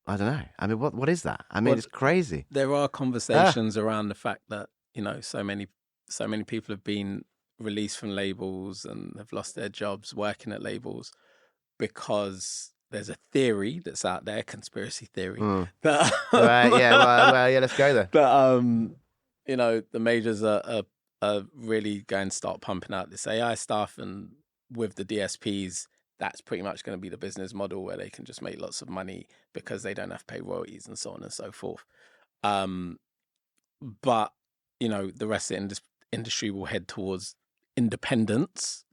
I don't know. I mean, what is that? I mean, it's crazy. There are conversations around the fact that, so many people have been released from labels and have lost their jobs working at labels because there's a theory that's out there, conspiracy theory. That, right, well, let's go there. But, the majors are really going to start pumping out this AI stuff, and with the DSPs, that's pretty much going to be the business model where they can just make lots of money because they don't have to pay royalties and so on and so forth. But, the rest of the industry will head towards independence,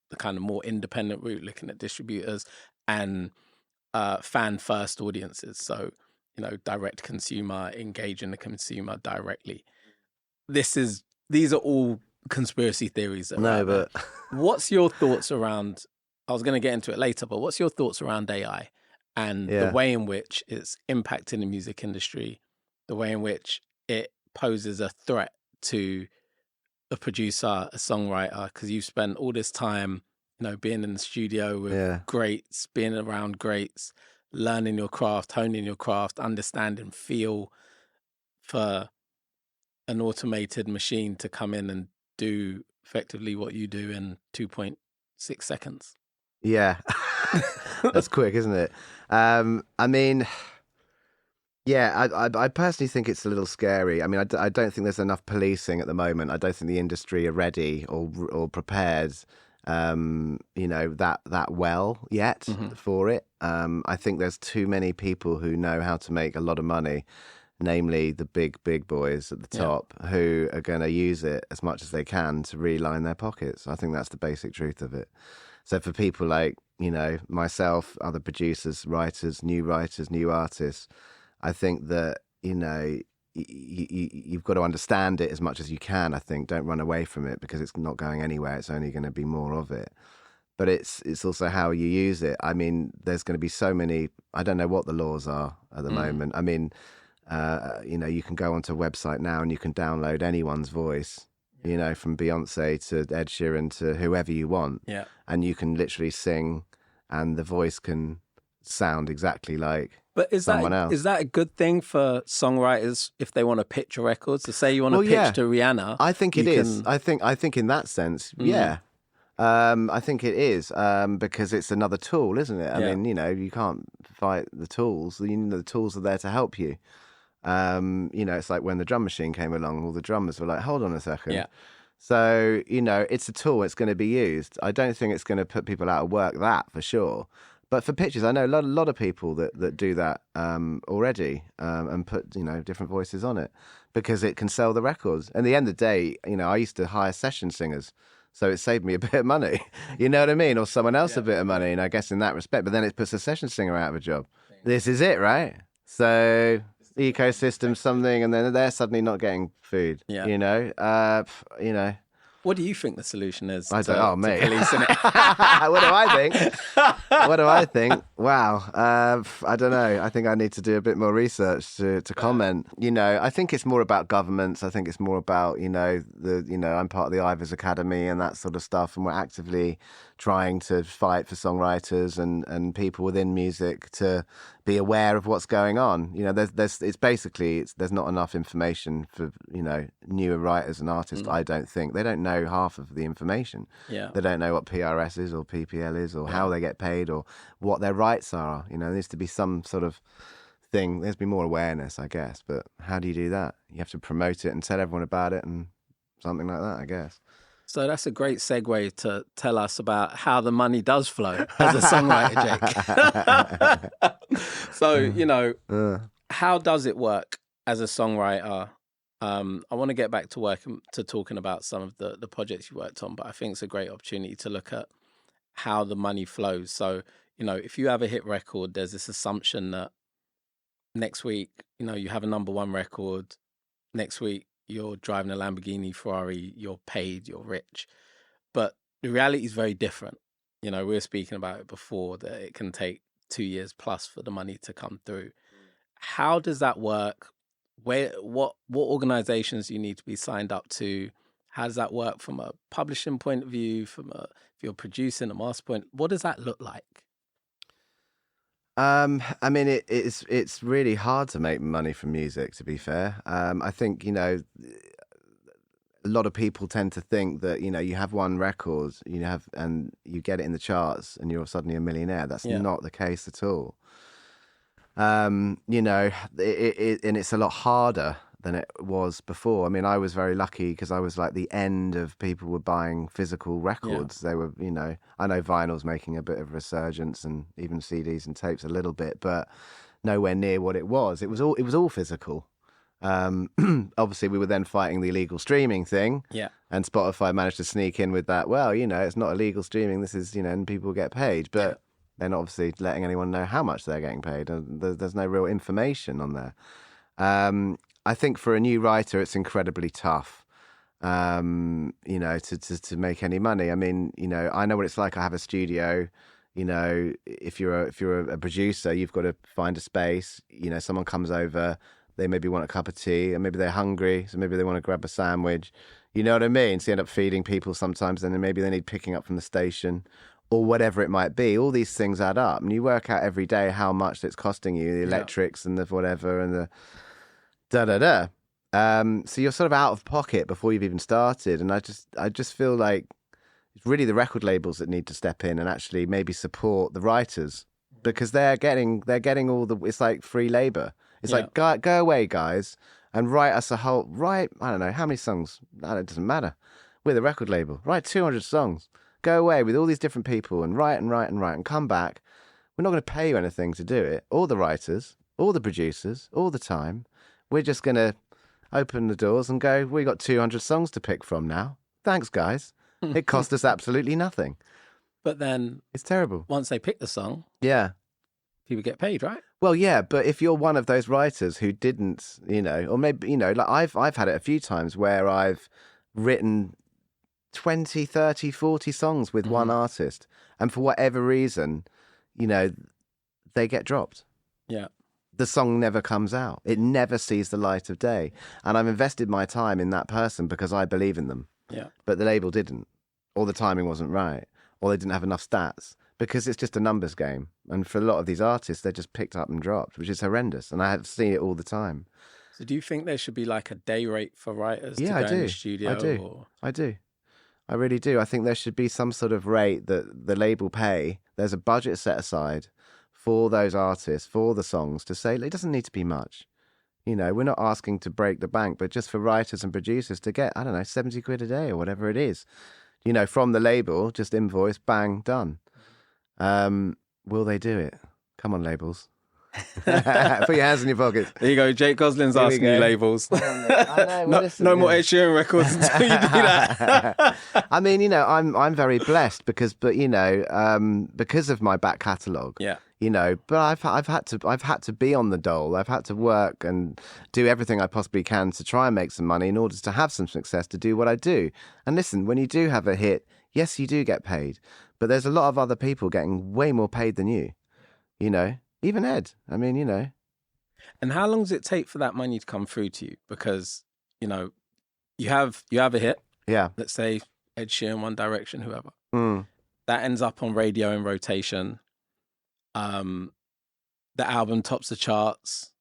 the kind of more independent route, looking at distributors and fan-first audiences. So, direct consumer, engaging the consumer directly. These are all conspiracy theories. But what's your thoughts around? I was going to get into it later, but what's your thoughts around AI and the way in which it's impacting the music industry, the way in which it poses a threat to a producer, a songwriter? Because you've spent all this time, being in the studio with greats, being around greats, learning your craft, honing your craft, understanding feel for an automated machine to come in and do effectively what you do in 2.6 seconds. Yeah. That's quick, isn't it? I mean, I personally think it's a little scary. I mean, I don't think there's enough policing at the moment. I don't think the industry are ready or prepared, that well yet for it. I think there's too many people who know how to make a lot of money, namely the big boys at the top, who are going to use it as much as they can to really line their pockets. I think that's the basic truth of it. So for people like, myself, other producers, writers, new artists, I think that, you've got to understand it as much as you can, I think. Don't run away from it because it's not going anywhere. It's only going to be more of it. But it's also how you use it. I mean, there's going to be so many, I don't know what the laws are at the moment. I mean, you can go onto a website now and you can download anyone's voice, from Beyonce to Ed Sheeran to whoever you want. Yeah. And you can literally sing and the voice can sound exactly like someone else. Is that a good thing for songwriters if they want to pitch a record? So say you want to pitch to Rihanna. I think it is. I think in that sense, yeah. I think it is because it's another tool, isn't it? I mean, you can't fight the tools. The tools are there to help you. It's like when the drum machine came along, all the drummers were like, hold on a second. Yeah. So, it's a tool, it's going to be used. I don't think it's going to put people out of work, that for sure. But for pictures, I know a lot of people that do that already and put, different voices on it because it can sell the records. And at the end of the day, I used to hire session singers. So it saved me a bit of money, you know what I mean? Or someone else a bit of money, and I guess in that respect. But then it puts a session singer out of a job. This is it, right? So ecosystem, something, and then they're suddenly not getting food, What do you think the solution is? I don't know, mate. Policing it? What do I think? Wow. I don't know. I think I need to do a bit more research to comment. I think it's more about governments. I think it's more about, I'm part of the Ivers Academy and that sort of stuff. And we're actively trying to fight for songwriters and people within music to be aware of what's going on. There's not enough information for, newer writers and artists, I don't think. They don't know half of the information. Yeah. They don't know what PRS is or PPL is or how they get paid or what their rights are. There needs to be some sort of thing. There's to be more awareness, I guess. But how do you do that? You have to promote it and tell everyone about it and something like that, I guess. So that's a great segue to tell us about how the money does flow as a songwriter, Jake. So, how does it work as a songwriter? I want to get back to talking about some of the projects you worked on, but I think it's a great opportunity to look at how the money flows. So, if you have a hit record, there's this assumption that next week, you have a number one record. Next week, you're driving a Lamborghini, Ferrari, you're paid, you're rich. But the reality is very different. You know, we were speaking about it before, that it can take 2 years plus for the money to come through. How does that work? What organizations do you need to be signed up to? How does that work from a publishing point of view, if you're producing a master point? What does that look like? I mean, it's really hard to make money from music, to be fair. I think, you know, a lot of people tend to think that, you know, you have one record, and you get it in the charts and you're suddenly a millionaire. That's not the case at all. You know, and it's a lot harder than it was before. I mean, I was very lucky because I was like the end of people were buying physical records. They were, you know, I know vinyl's making a bit of a resurgence, and even CDs and tapes a little bit, but nowhere near what it was. It was all physical. Obviously we were then fighting the illegal streaming thing. Yeah. And Spotify managed to sneak in with that. Well, you know, it's not illegal streaming. This is, you know, and people get paid, but they're not obviously letting anyone know how much they're getting paid. And there's no real information on there. I think for a new writer, it's incredibly tough, you know, to make any money. I mean, you know, I know what it's like. I have a studio. You know, if you're a producer, you've got to find a space. You know, someone comes over, they maybe want a cup of tea, and maybe they're hungry, so maybe they want to grab a sandwich. You know what I mean? So you end up feeding people sometimes, and then maybe they need picking up from the station, or whatever it might be. All these things add up, and you work out every day how much it's costing you, the electrics and the whatever and the da-da-da. So you're sort of out of pocket before you've even started. And I just feel like it's really the record labels that need to step in and actually maybe support the writers, because they're getting all the, it's like free labor. It's like, go away, guys, and write us I don't know, how many songs? It doesn't matter. We're the record label. Write 200 songs. Go away with all these different people and write and come back. We're not going to pay you anything to do it. All the writers, all the producers, all the time. We're just going to open the doors and go, we got 200 songs to pick from now. Thanks, guys. It cost us absolutely nothing. But then it's terrible. Once they pick the song, people get paid, right? Well, yeah, but if you're one of those writers who didn't, you know, or maybe, you know, like I've had it a few times where I've written 20, 30, 40 songs with one artist, and for whatever reason, you know, they get dropped. Yeah. The song never comes out. It never sees the light of day. And I've invested my time in that person because I believe in them. Yeah. But the label didn't, or the timing wasn't right, or they didn't have enough stats, because it's just a numbers game. And for a lot of these artists, they're just picked up and dropped, which is horrendous. And I have seen it all the time. So do you think there should be like a day rate for writers to go in the studio? I do. I really do. I think there should be some sort of rate that the label pay. There's a budget set aside for those artists, for the songs, to say it doesn't need to be much. You know, we're not asking to break the bank, but just for writers and producers to get, I don't know, 70 quid a day or whatever it is. You know, from the label, just invoice, bang, done. Will they do it? Come on, labels. Put your hands in your pockets. There you go. Jake Gosling's asking you labels. I know, no more Ed Sheeran records until you do that. I mean, you know, I'm very blessed because of my back catalogue. Yeah. You know, but I've had to be on the dole. I've had to work and do everything I possibly can to try and make some money in order to have some success to do what I do. And listen, when you do have a hit, yes, you do get paid, but there's a lot of other people getting way more paid than you. You know. Even Ed, I mean, you know. And how long does it take for that money to come through to you? Because, you know, you have a hit. Yeah. Let's say Ed Sheeran, One Direction, whoever. That ends up on radio in rotation. The album tops the charts.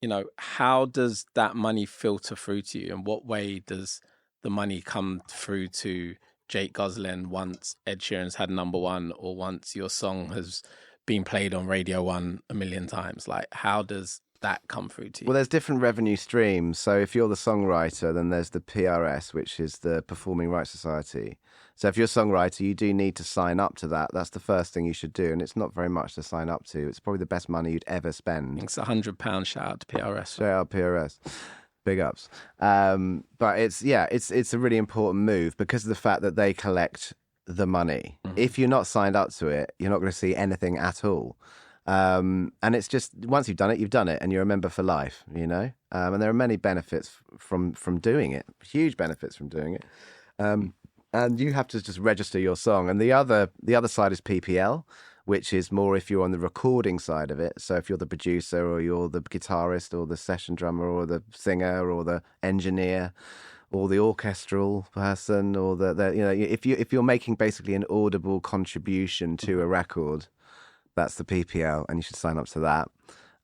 You know, how does that money filter through to you? In what way does the money come through to Jake Gosling once Ed Sheeran's had #1, or once your song has been played on Radio 1 a million times? Like, how does that come through to you? Well, there's different revenue streams. So if you're the songwriter, then there's the PRS, which is the Performing Rights Society. So if you're a songwriter, you do need to sign up to that. That's the first thing you should do. And it's not very much to sign up to. It's probably the best money you'd ever spend. It's £100. Shout out to PRS. Shout out PRS. Big ups. But it's a really important move because of the fact that they collect the money. If you're not signed up to it, you're not going to see anything at all. And it's just, once you've done it, and you're a member for life, you know? And there are many benefits from doing it, huge benefits from doing it. And you have to just register your song. And the other side is PPL, which is more if you're on the recording side of it. So if you're the producer, or you're the guitarist, or the session drummer, or the singer, or the engineer, or the orchestral person, or the you know, if you're making basically an audible contribution to a record, that's the PPL, and you should sign up to that.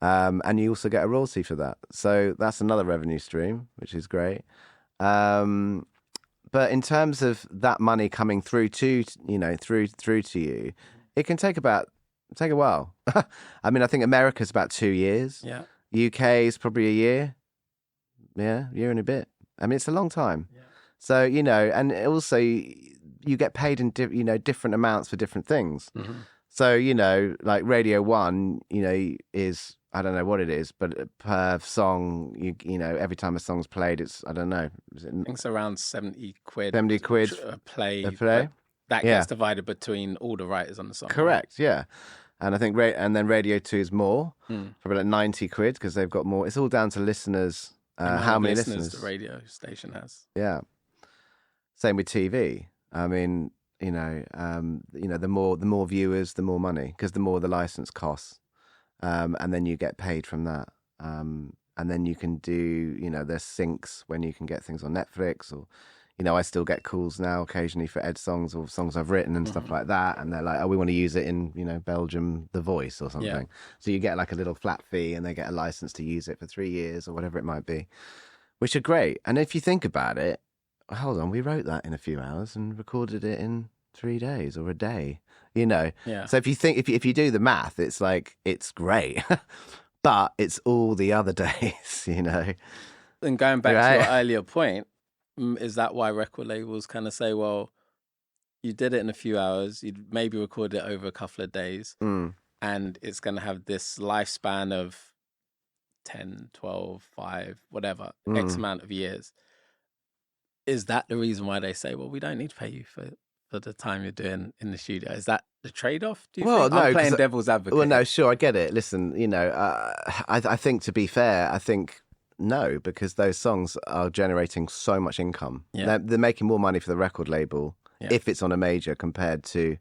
And you also get a royalty for that. So that's another revenue stream, which is great. But in terms of that money coming through to, you know, through to you, it can take a while. I mean, I think America's about 2 years. Yeah. UK is probably a year. Yeah, year and a bit. I mean, it's a long time. Yeah. So, you know, and also you get paid in different amounts for different things. Mm-hmm. So, you know, like Radio 1, you know, is, I don't know what it is, but per song, you know, every time a song's played, it's, I don't know. I think it's around 70 quid. 70 quid a play. That yeah. gets divided between all the writers on the song. Correct, right? Yeah. And I think, and then Radio 2 is more, probably like 90 quid, because they've got more. It's all down to listeners, how many listeners the radio station has. Yeah. Same with TV. I mean, you know, the more viewers, the more money, because the more the license costs, and then you get paid from that. And then you can do, you know, there's syncs when you can get things on Netflix, or, you know, I still get calls now occasionally for Ed songs or songs I've written and stuff like that, and they're like, oh, we want to use it in, you know, Belgium, The Voice or something. Yeah. So you get like a little flat fee, and they get a license to use it for 3 years or whatever it might be, which are great. And if you think about it, hold on, we wrote that in a few hours and recorded it in 3 days or a day, you know. Yeah. So if you think, if you do the math, it's like, it's great, but it's all the other days, you know. And going back to your earlier point, is that why record labels kind of say, well, you did it in a few hours, you'd maybe record it over a couple of days, and it's going to have this lifespan of 10, 12, 5, whatever, X amount of years. Is that the reason why they say, well, we don't need to pay you for the time you're doing in the studio? Is that the trade-off, do you think? No, I'm playing devil's advocate. Well, no, sure, I get it. Listen, you know, I think, to be fair, I think no, because those songs are generating so much income. Yeah. They're making more money for the record label if it's on a major compared to,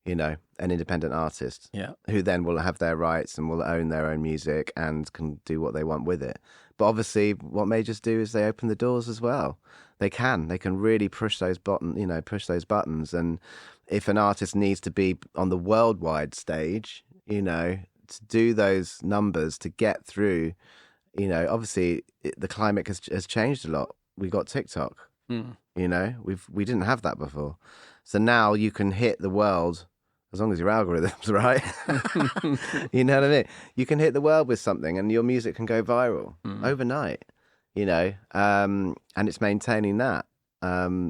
you know, an independent artist who then will have their rights and will own their own music and can do what they want with it. But obviously what majors do is they open the doors as well. They can really push those buttons. And if an artist needs to be on the worldwide stage, you know, to do those numbers, to get through, you know, obviously the climate has changed a lot. We got TikTok, you know, we didn't have that before. So now you can hit the world as long as your algorithm's right. You know what I mean? You can hit the world with something and your music can go viral overnight, you know, and it's maintaining that.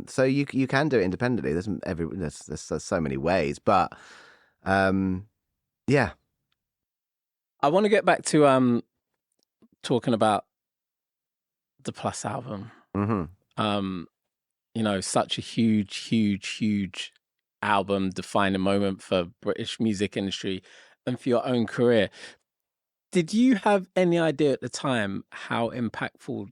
So you can do it independently. There's so many ways, but yeah. I want to get back to talking about the Plus album. You know, such a huge album, defining moment for British music industry and for your own career. Did you have any idea at the time how impactful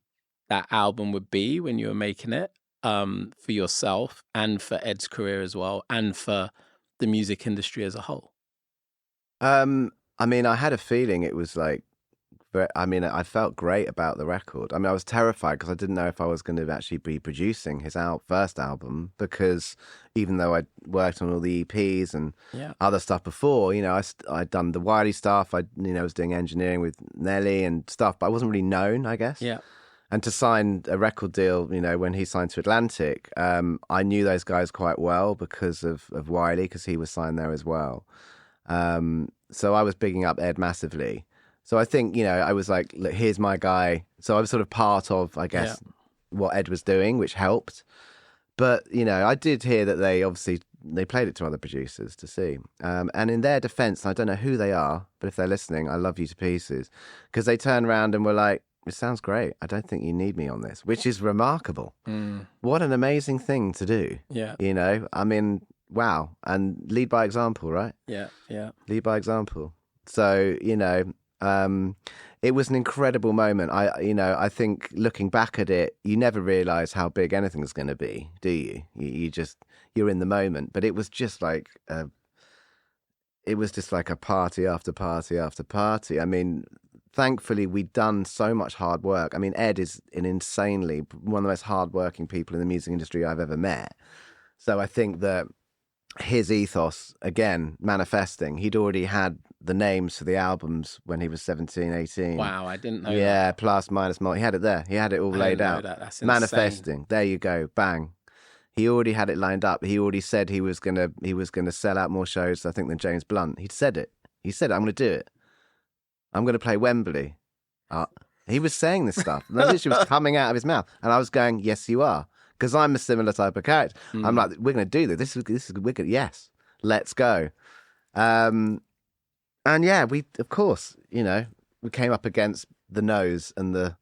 that album would be when you were making it, for yourself and for Ed's career as well, and for the music industry as a whole? I mean, I had a feeling it was like, I mean, I felt great about the record. I mean, I was terrified because I didn't know if I was going to actually be producing his first album, because even though I'd worked on all the EPs and other stuff before, you know, I'd done the Wiley stuff. I, you know, was doing engineering with Nelly and stuff, but I wasn't really known, I guess. Yeah. And to sign a record deal, you know, when he signed to Atlantic, I knew those guys quite well because of Wiley, because he was signed there as well. So I was bigging up Ed massively. So I think, you know, I was like, look, here's my guy. So I was sort of part of, I guess, what Ed was doing, which helped. But, you know, I did hear that they played it to other producers to see. And in their defense, I don't know who they are, but if they're listening, I love you to pieces. Because they turned around and were like, it sounds great. I don't think you need me on this, which is remarkable. What an amazing thing to do. Yeah. You know, I mean, wow. And lead by example, right? Yeah, yeah. Lead by example. So, it was an incredible moment. I think looking back at it, you never realise how big anything's going to be, do you? You're in the moment. But it was just like a party after party after party. I mean, thankfully, we'd done so much hard work. I mean, Ed is one of the most hardworking people in the music industry I've ever met. So I think that his ethos, again, manifesting, he'd already had the names for the albums when he was 17, 18. Wow, I didn't know Yeah, that. plus, minus, multi. He had it there. He had it all laid out. That's manifesting. There you go. Bang. He already had it lined up. He already said he was gonna sell out more shows, I think, than James Blunt. He'd said it. He said, I'm going to do it. I'm going to play Wembley. He was saying this stuff. And that literally was coming out of his mouth. And I was going, yes, you are. Because I'm a similar type of character. I'm like, we're going to do this. This is wicked. Yes, let's go. And yeah, of course, we came up against the No's and the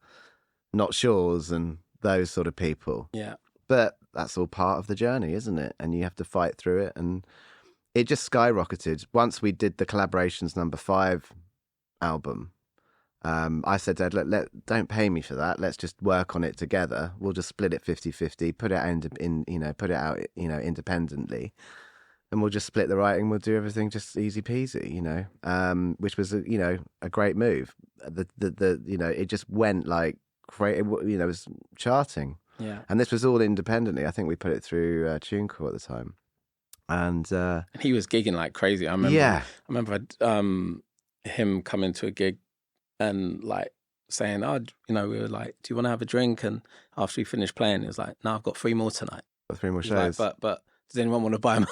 Not Sure's and those sort of people. Yeah. But that's all part of the journey, isn't it? And you have to fight through it. And it just skyrocketed. Once we did the Collaborations #5 album, I said to Ed, don't pay me for that. Let's just work on it together. We'll just split it 50-50, put it out independently. And we'll just split the writing. We'll do everything just easy peasy, which was a great move. It just went like great. It was charting. Yeah. And this was all independently. I think we put it through TuneCore at the time. And he was gigging like crazy. I remember him coming to a gig and like saying, we were like, do you want to have a drink? And after he finished playing, he was like, no, I've got 3 more tonight. Got 3 more shows. Like, but does anyone want to buy my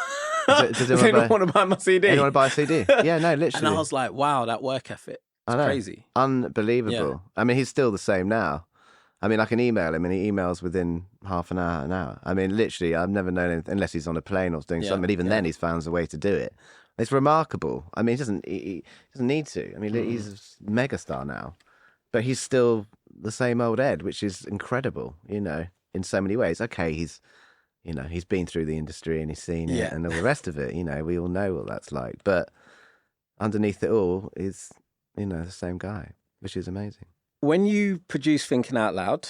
does anyone want to buy my CD? Anyone want to buy a CD? Yeah, no, literally. And I was like, wow, that work ethic. It's crazy. Unbelievable. Yeah. I mean, he's still the same now. I mean, I can email him and he emails within half an hour. I mean, literally, I've never known anything, unless he's on a plane or doing something. Even then, he's found a way to do it. It's remarkable. I mean, he doesn't need to. I mean, he's a megastar now. But he's still the same old Ed, which is incredible, in so many ways. Okay, he's been through the industry and he's seen it and all the rest of it. We all know what that's like. But underneath it all is, the same guy, which is amazing. When you produced Thinking Out Loud,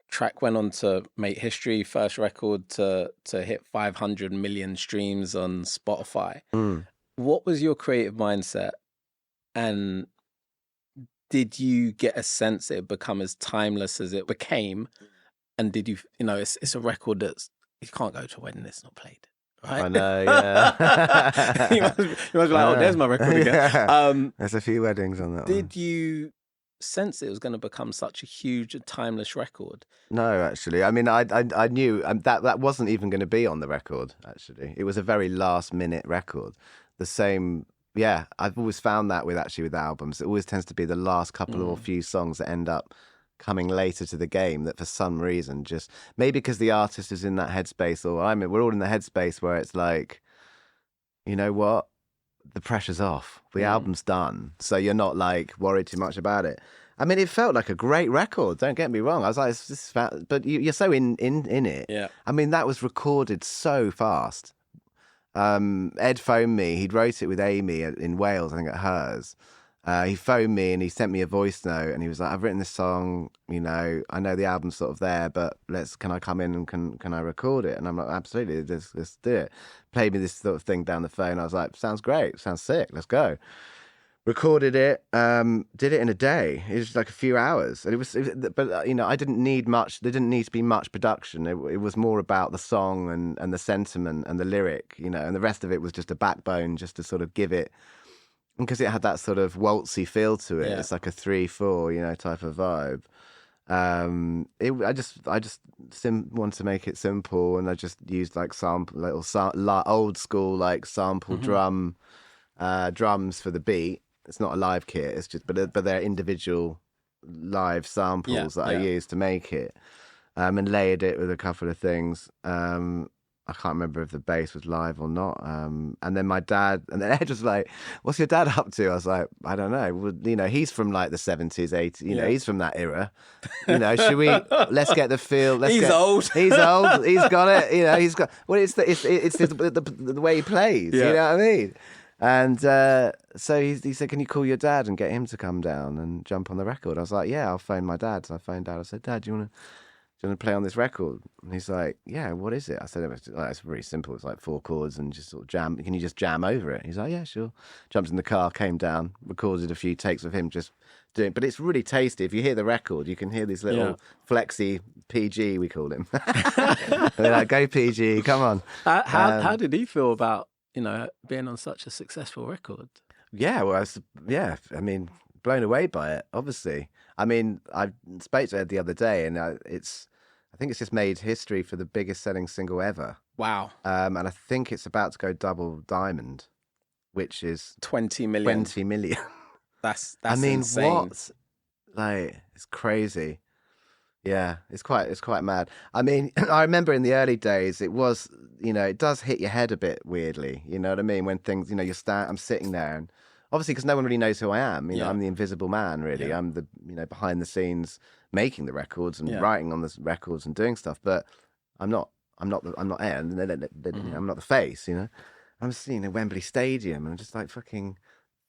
track went on to make history, first record to hit 500 million streams on Spotify. What was your creative mindset? And did you get a sense it had become as timeless as it became? And did you, it's a record that's, you can't go to a wedding that's not played. Right? I know, yeah. you must be like, there's my record again. Yeah. There's a few weddings on that one. Did you sense it was going to become such a huge, timeless record? No, actually. I mean, I knew that wasn't even going to be on the record, actually. It was a very last-minute record. The same... Yeah, I've always found that with albums. It always tends to be the last couple or few songs that end up coming later to the game that for some reason just... Maybe because the artist is in that headspace, or we're all in the headspace where it's like, you know what? The pressure's off. The album's done. So you're not like worried too much about it. I mean, it felt like a great record. Don't get me wrong. I was like, but you're so in it. Yeah. I mean, that was recorded so fast. Ed phoned me. He'd wrote it with Amy in Wales, I think at hers. He phoned me and he sent me a voice note and he was like, I've written this song, I know the album's sort of there, but can I come in and can I record it? And I'm like, absolutely, let's do it. Played me this sort of thing down the phone. I was like, sounds great, sounds sick, let's go. Recorded it, did it in a day. It was like a few hours. And but I didn't need much. There didn't need to be much production. It was more about the song and the sentiment and the lyric, and the rest of it was just a backbone, just to sort of give it, because it had that sort of waltzy feel to it. Yeah. It's like a 3/4, type of vibe. I just wanted to make it simple, and I just used like old school like sample drums for the beat. It's not a live kit. It's just, but they're individual live samples that I used to make it, and layered it with a couple of things. I can't remember if the bass was live or not. And then my dad, and then Ed was like, "What's your dad up to?" I was like, "I don't know. Well, he's from like the 70s, 80s. He's from that era. Should we? Let's get the feel. He's old. He's old. He's got it. He's got. Well, it's the way he plays. Yeah. You know what I mean?" And so he said, can you call your dad and get him to come down and jump on the record? I was like, yeah, I'll phone my dad. So I phoned Dad. I said, Dad, do you want to play on this record? And he's like, yeah, what is it? I said, it's very simple. It's like 4 chords and just sort of jam. Can you just jam over it? He's like, yeah, sure. Jumped in the car, came down, recorded a few takes of him just doing. But it's really tasty. If you hear the record, you can hear these little flexy PG, we call him. They're like, go PG, come on. How did he feel about, being on such a successful record? Yeah, well, I mean, blown away by it, obviously. I mean, I spoke to Ed the other day, and I think it's just made history for the biggest selling single ever. Wow. And I think it's about to go double diamond, which is 20 million. 20 million. That's insane. What? Like, it's crazy. Yeah, it's quite mad. I mean, I remember in the early days, it was, it does hit your head a bit weirdly. You know what I mean? When things, I'm sitting there, and obviously because no one really knows who I am. I'm the invisible man, really. Yeah. I'm the, behind the scenes making the records and writing on the records and doing stuff. But I'm not Ed, and I'm not the face. I'm seeing a Wembley Stadium, and I'm just like fucking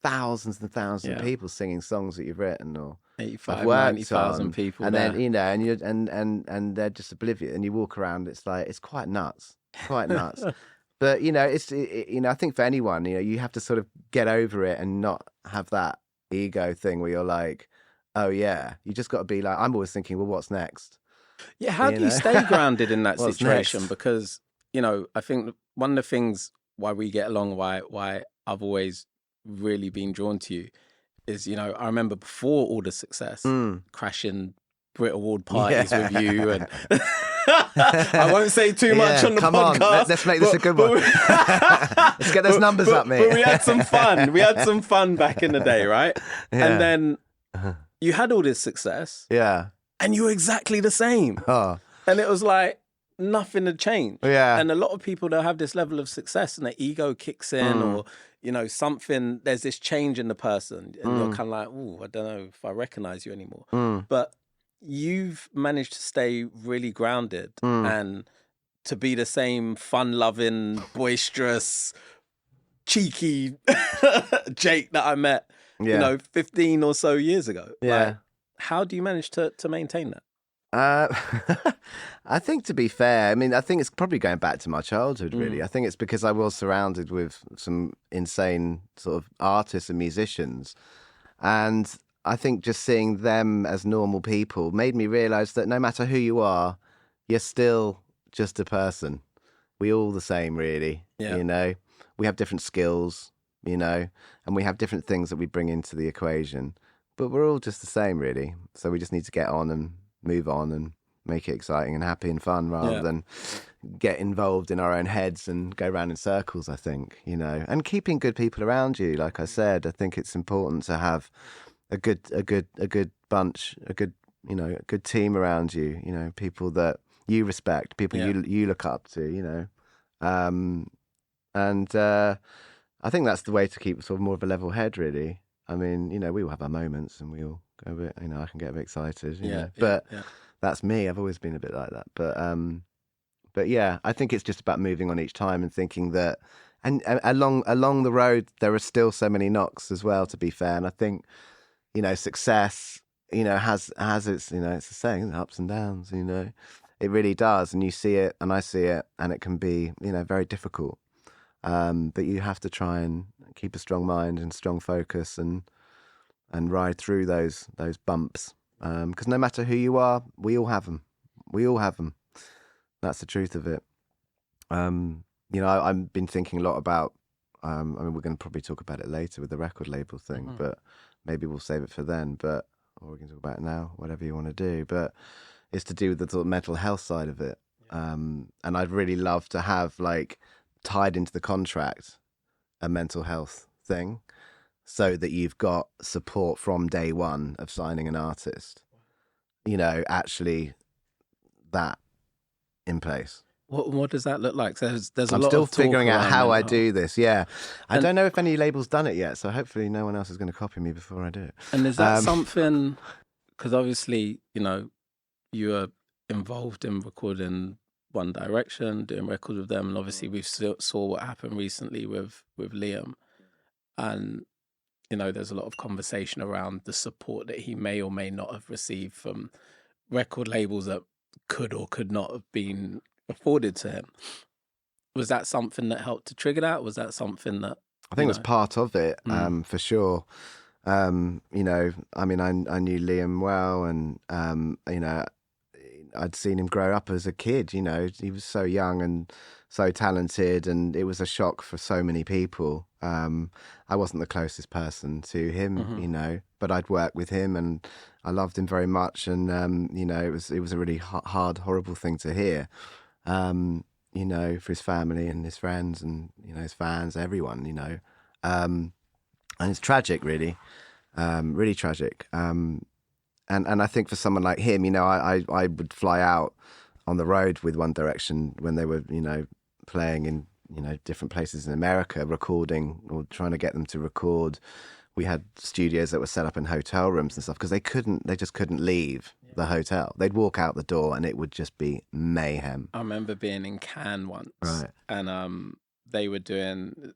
thousands and thousands of people singing songs that you've written or 90,000 people, and then and you and they're just oblivious, and you walk around. It's like it's quite nuts. But I think for anyone, you have to sort of get over it and not have that ego thing where you're like, oh yeah, you just got to be like. I'm always thinking, well, what's next? Yeah, how do you stay grounded in that situation? Next? Because I think one of the things why we get along, why I've always really been drawn to you, is I remember before all the success, crashing Brit Award parties with you, and I won't say too much on the podcast. On. Let's make this a good one. Let's get those numbers up, mate. But we had some fun. We had some fun back in the day, right? Yeah. And then you had all this success, and you were exactly the same. Oh. And it was like nothing had changed. Yeah. And a lot of people, they'll have this level of success, and their ego kicks in, or something, there's this change in the person, and you're kind of like, oh, I don't know if I recognize you anymore. But you've managed to stay really grounded and to be the same fun-loving, boisterous, cheeky Jake that I met, 15 or so years ago. Yeah. Like, how do you manage to maintain that? I think, to be fair, I think it's probably going back to my childhood, really. I think it's because I was surrounded with some insane sort of artists and musicians. And I think just seeing them as normal people made me realise that no matter who you are, you're still just a person. We're all the same, really. Yeah. We have different skills, and we have different things that we bring into the equation. But we're all just the same, really. So we just need to get on and move on and make it exciting and happy and fun rather than get involved in our own heads and go around in circles, I think, and keeping good people around you. Like I said, I think it's important to have a good bunch, a good team around you, people that you respect, people you look up to, and I think that's the way to keep sort of more of a level head, really. We all have our moments, and we all go a bit, I can get a bit excited, but that's me. I've always been a bit like that. But yeah, I think it's just about moving on each time and thinking that, and along the road, there are still so many knocks as well, to be fair. And I think, success, has its, it's a saying, ups and downs, it really does. And you see it, and I see it, and it can be, very difficult. But you have to try and keep a strong mind and strong focus and ride through those bumps. Because no matter who you are, we all have them. That's the truth of it. I've been thinking a lot about, we're going to probably talk about it later with the record label thing, but maybe we'll save it for then, or we can talk about it now, whatever you want to do. But it's to do with the sort of mental health side of it. And I'd really love to have, like, tied into the contract a mental health thing, so that you've got support from day one of signing an artist, actually that in place. What does that look like? There's a I'm lot still of talk figuring out how I it. do this. Yeah. I don't know if any label's done it yet, so hopefully no one else is going to copy me before I do it. And is that something, because obviously, you are involved in recording One Direction, doing records with them, and obviously we saw what happened recently with Liam. And, there's a lot of conversation around the support that he may or may not have received from record labels that could or could not have been afforded to him. Was that something that helped to trigger that? Was that something that... I think it was part of it, for sure. I knew Liam well, and, I'd seen him grow up as a kid, he was so young and so talented, and it was a shock for so many people. I wasn't the closest person to him, but I'd worked with him and I loved him very much. And, it was a really hard, horrible thing to hear, for his family and his friends and, his fans, everyone, and it's tragic, really, really tragic. And I think for someone like him, I would fly out on the road with One Direction when they were, playing in, different places in America, recording or trying to get them to record. We had studios that were set up in hotel rooms and stuff because they just couldn't leave the hotel. They'd walk out the door and it would just be mayhem. I remember being in Cannes once, right, and they were doing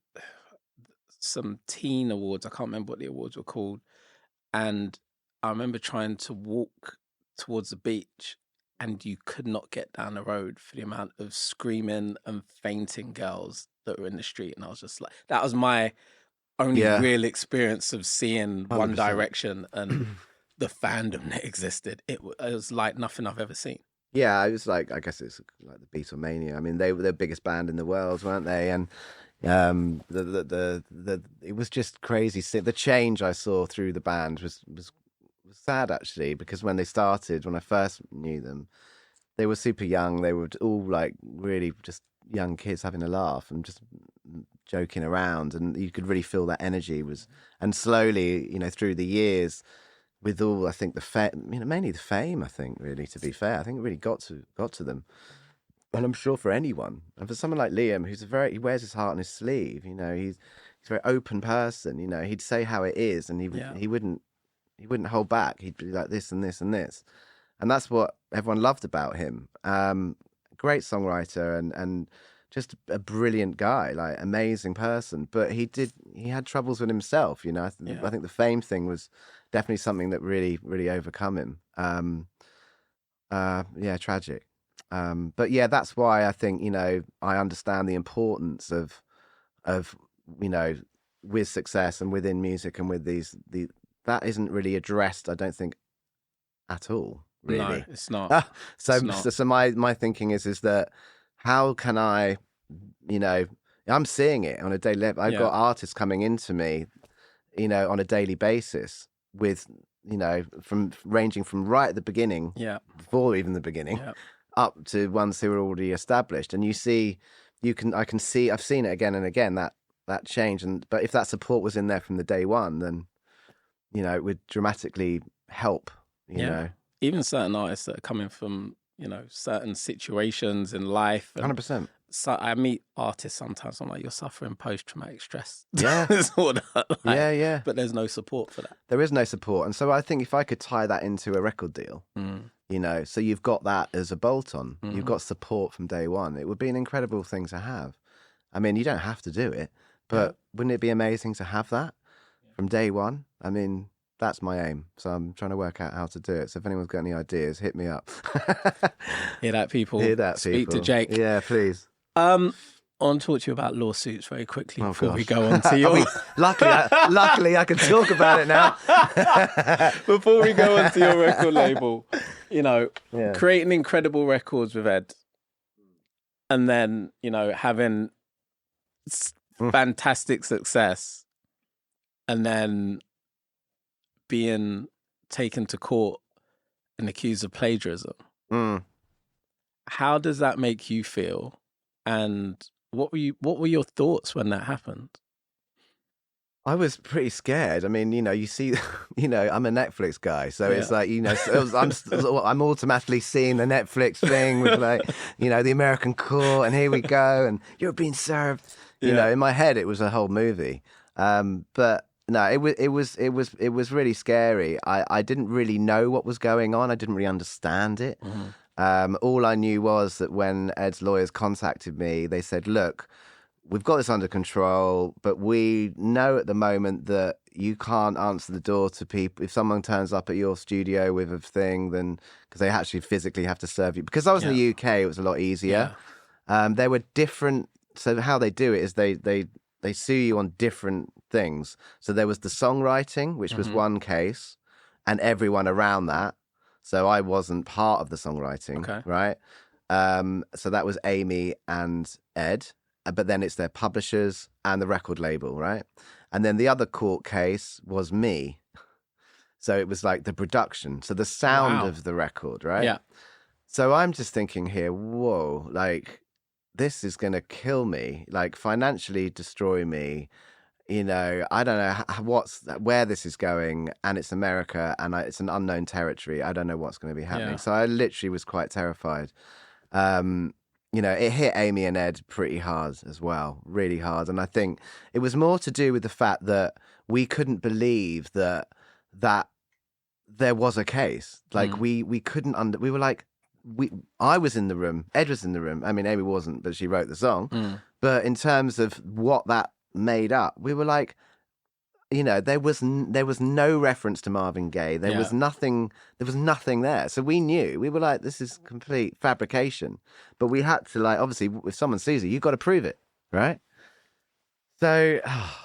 some teen awards. I can't remember what the awards were called. And I remember trying to walk towards the beach, and you could not get down the road for the amount of screaming and fainting girls that were in the street. And I was just like, that was my only real experience of seeing 100%. One Direction and the fandom that existed. It was like nothing I've ever seen. Yeah, it was like, I guess it's like the Beatlemania. I mean, they were the biggest band in the world, weren't they? And it was just crazy. The change I saw through the band was sad, actually, because when I first knew them, they were super young. They were all like really just young kids having a laugh and just joking around, and you could really feel that energy and slowly, through the years, with all, I think mainly the fame, I think, really, to be fair, I think it really got to them. And I'm sure for anyone, and for someone like Liam, he wears his heart on his sleeve, he's a very open person, he'd say how it is, and he wouldn't hold back. He'd be like this and this and this. And that's what everyone loved about him. Great songwriter and just a brilliant guy, like amazing person. But he had troubles with himself, I think the fame thing was definitely something that really, really overcome him. Tragic. But yeah, that's why I think, I understand the importance of with success and within music and with that isn't really addressed, I don't think, at all, really. No, it's not. So my thinking is that how can I, I'm seeing it on a daily level. I've got artists coming into me, on a daily basis with, ranging from right at the beginning, before even the beginning, up to ones who are already established. And I've seen it again and again, that change. But if that support was in there from the day one, then it would dramatically help, Even certain artists that are coming from, certain situations in life. 100%. So I meet artists sometimes, I'm like, you're suffering post-traumatic stress. Yeah. But there's no support for that. There is no support. And so I think if I could tie that into a record deal, so you've got that as a bolt-on, you've got support from day one, it would be an incredible thing to have. I mean, you don't have to do it, but wouldn't it be amazing to have that from day one? I mean, that's my aim. So I'm trying to work out how to do it. So if anyone's got any ideas, hit me up. Hear that, people? Speak to Jake. Yeah, please. I want to talk to you about lawsuits very quickly before we go on to your... luckily, I can talk about it now. Before we go on to your record label, creating incredible records with Ed, and then, having fantastic success, and then being taken to court and accused of plagiarism. How does that make you feel? And what were your thoughts when that happened? I was pretty scared. I mean, you see, I'm a Netflix guy, so it's like, I'm automatically seeing the Netflix thing with like, the American court, and here we go, and you're being served. In my head, it was a whole movie. But no, it was really scary. I didn't really know what was going on. I didn't really understand it. All I knew was that when Ed's lawyers contacted me, they said, look, we've got this under control, but we know at the moment that you can't answer the door to people. If someone turns up at your studio with a thing, then because they actually physically have to serve you. Because I was in the UK, it was a lot easier. There were different. So how they do it is they sue you on different things. So there was the songwriting, which was one case, and everyone around that. So I wasn't part of the songwriting, right? So that was Amy and Ed. But then it's their publishers and the record label, right? And then the other court case was me. So it was like the production. So the sound of the record, right? Yeah. So I'm just thinking here, whoa, like this is going to kill me, like financially destroy me. You know, I don't know where this is going, and it's America, and it's an unknown territory. I don't know what's going to be happening. So I literally was quite terrified. You know, it hit Amy and Ed pretty hard as well, really hard. And I think it was more to do with the fact that we couldn't believe that there was a case. Like we couldn't we were like, I was in the room, Ed was in the room. I mean, Amy wasn't, but she wrote the song. But in terms of what that made up, we were like, you know, there was no reference to Marvin Gaye. There was nothing there. So we knew, we were like, this is complete fabrication. But we had to, like, obviously, if someone sees it, you've got to prove it, right? So,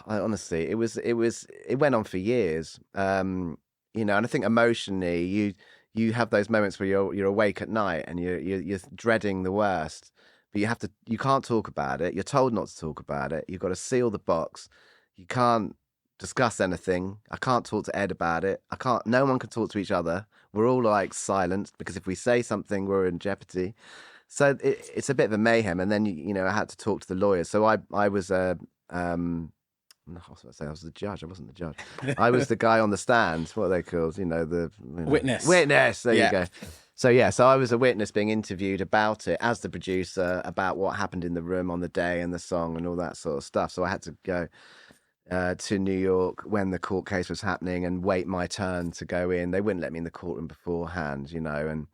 honestly, it went on for years. You know, and I think emotionally, you have those moments where you're awake at night and you're dreading the worst, but you can't talk about it. You're told not to talk about it. You've got to seal the box. You can't discuss anything. I can't talk to Ed about it. No one can talk to each other. We're all like silenced because if we say something, we're in jeopardy. So it's a bit of a mayhem. And then, you know, I had to talk to the lawyers. So I was I was the judge. I wasn't the judge. I was the guy on the stand. What are they called? You know, Witness. There you go. So I was a witness being interviewed about it as the producer, about what happened in the room on the day and the song and all that sort of stuff. So I had to go to New York when the court case was happening and wait my turn to go in. They wouldn't let me in the courtroom beforehand, you know. And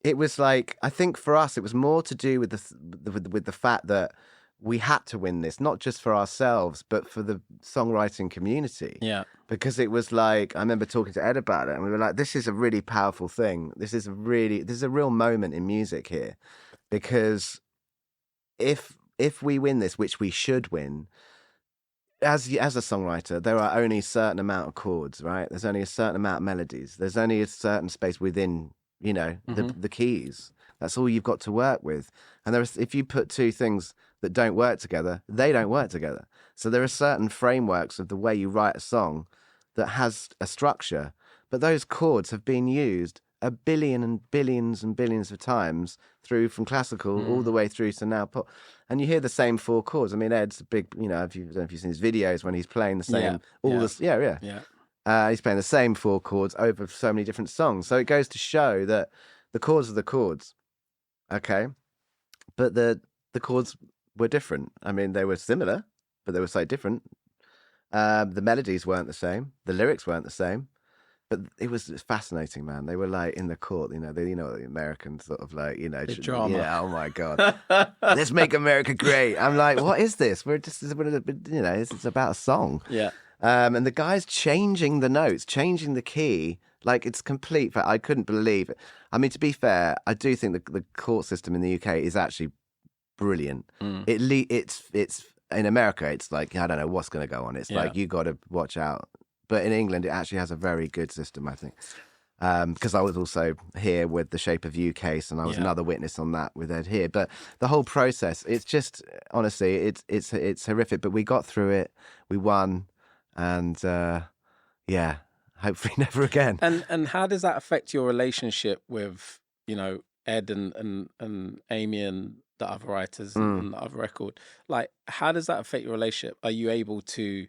it was like, I think for us, it was more to do with the fact that we had to win this, not just for ourselves, but for the songwriting community. Yeah. Because it was like, I remember talking to Ed about it, and we were like, this is a really powerful thing. This is a real moment in music here. Because if we win this, which we should win, as a songwriter, there are only a certain amount of chords, right? There's only a certain amount of melodies. There's only a certain space within, you know, the keys. That's all you've got to work with. And if you put two things that don't work together, they don't work together. So there are certain frameworks of the way you write a song that has a structure, but those chords have been used a billion and billions and billions of times through from classical all the way through to now pop. And you hear the same four chords. I mean, Ed's a big, you know, I don't know if you've seen his videos when he's playing the same, he's playing the same four chords over so many different songs. So it goes to show that the chords are the chords, okay? But the chords were different. I mean, they were similar, but they were so different. The melodies weren't the same. The lyrics weren't the same. But it was fascinating, man. They were like in the court, you know, the Americans sort of like, you know, drama. Yeah, oh my God. Let's make America great. I'm like, what is this? You know, it's about a song. Yeah. And the guy's changing the notes, changing the key. Like, it's complete. I couldn't believe it. I mean, to be fair, I do think the court system in the UK is actually brilliant. It's in America, it's like, I don't know what's going to go on. It's like, you got to watch out. But in England, it actually has a very good system, I think. Because I was also here with the Shape of You case, and I was another witness on that with Ed here. But the whole process, it's just, honestly, it's horrific. But we got through it. We won. And hopefully never again. And how does that affect your relationship with, you know, Ed and Amy and the other writers and the other record? Like, how does that affect your relationship? Are you able to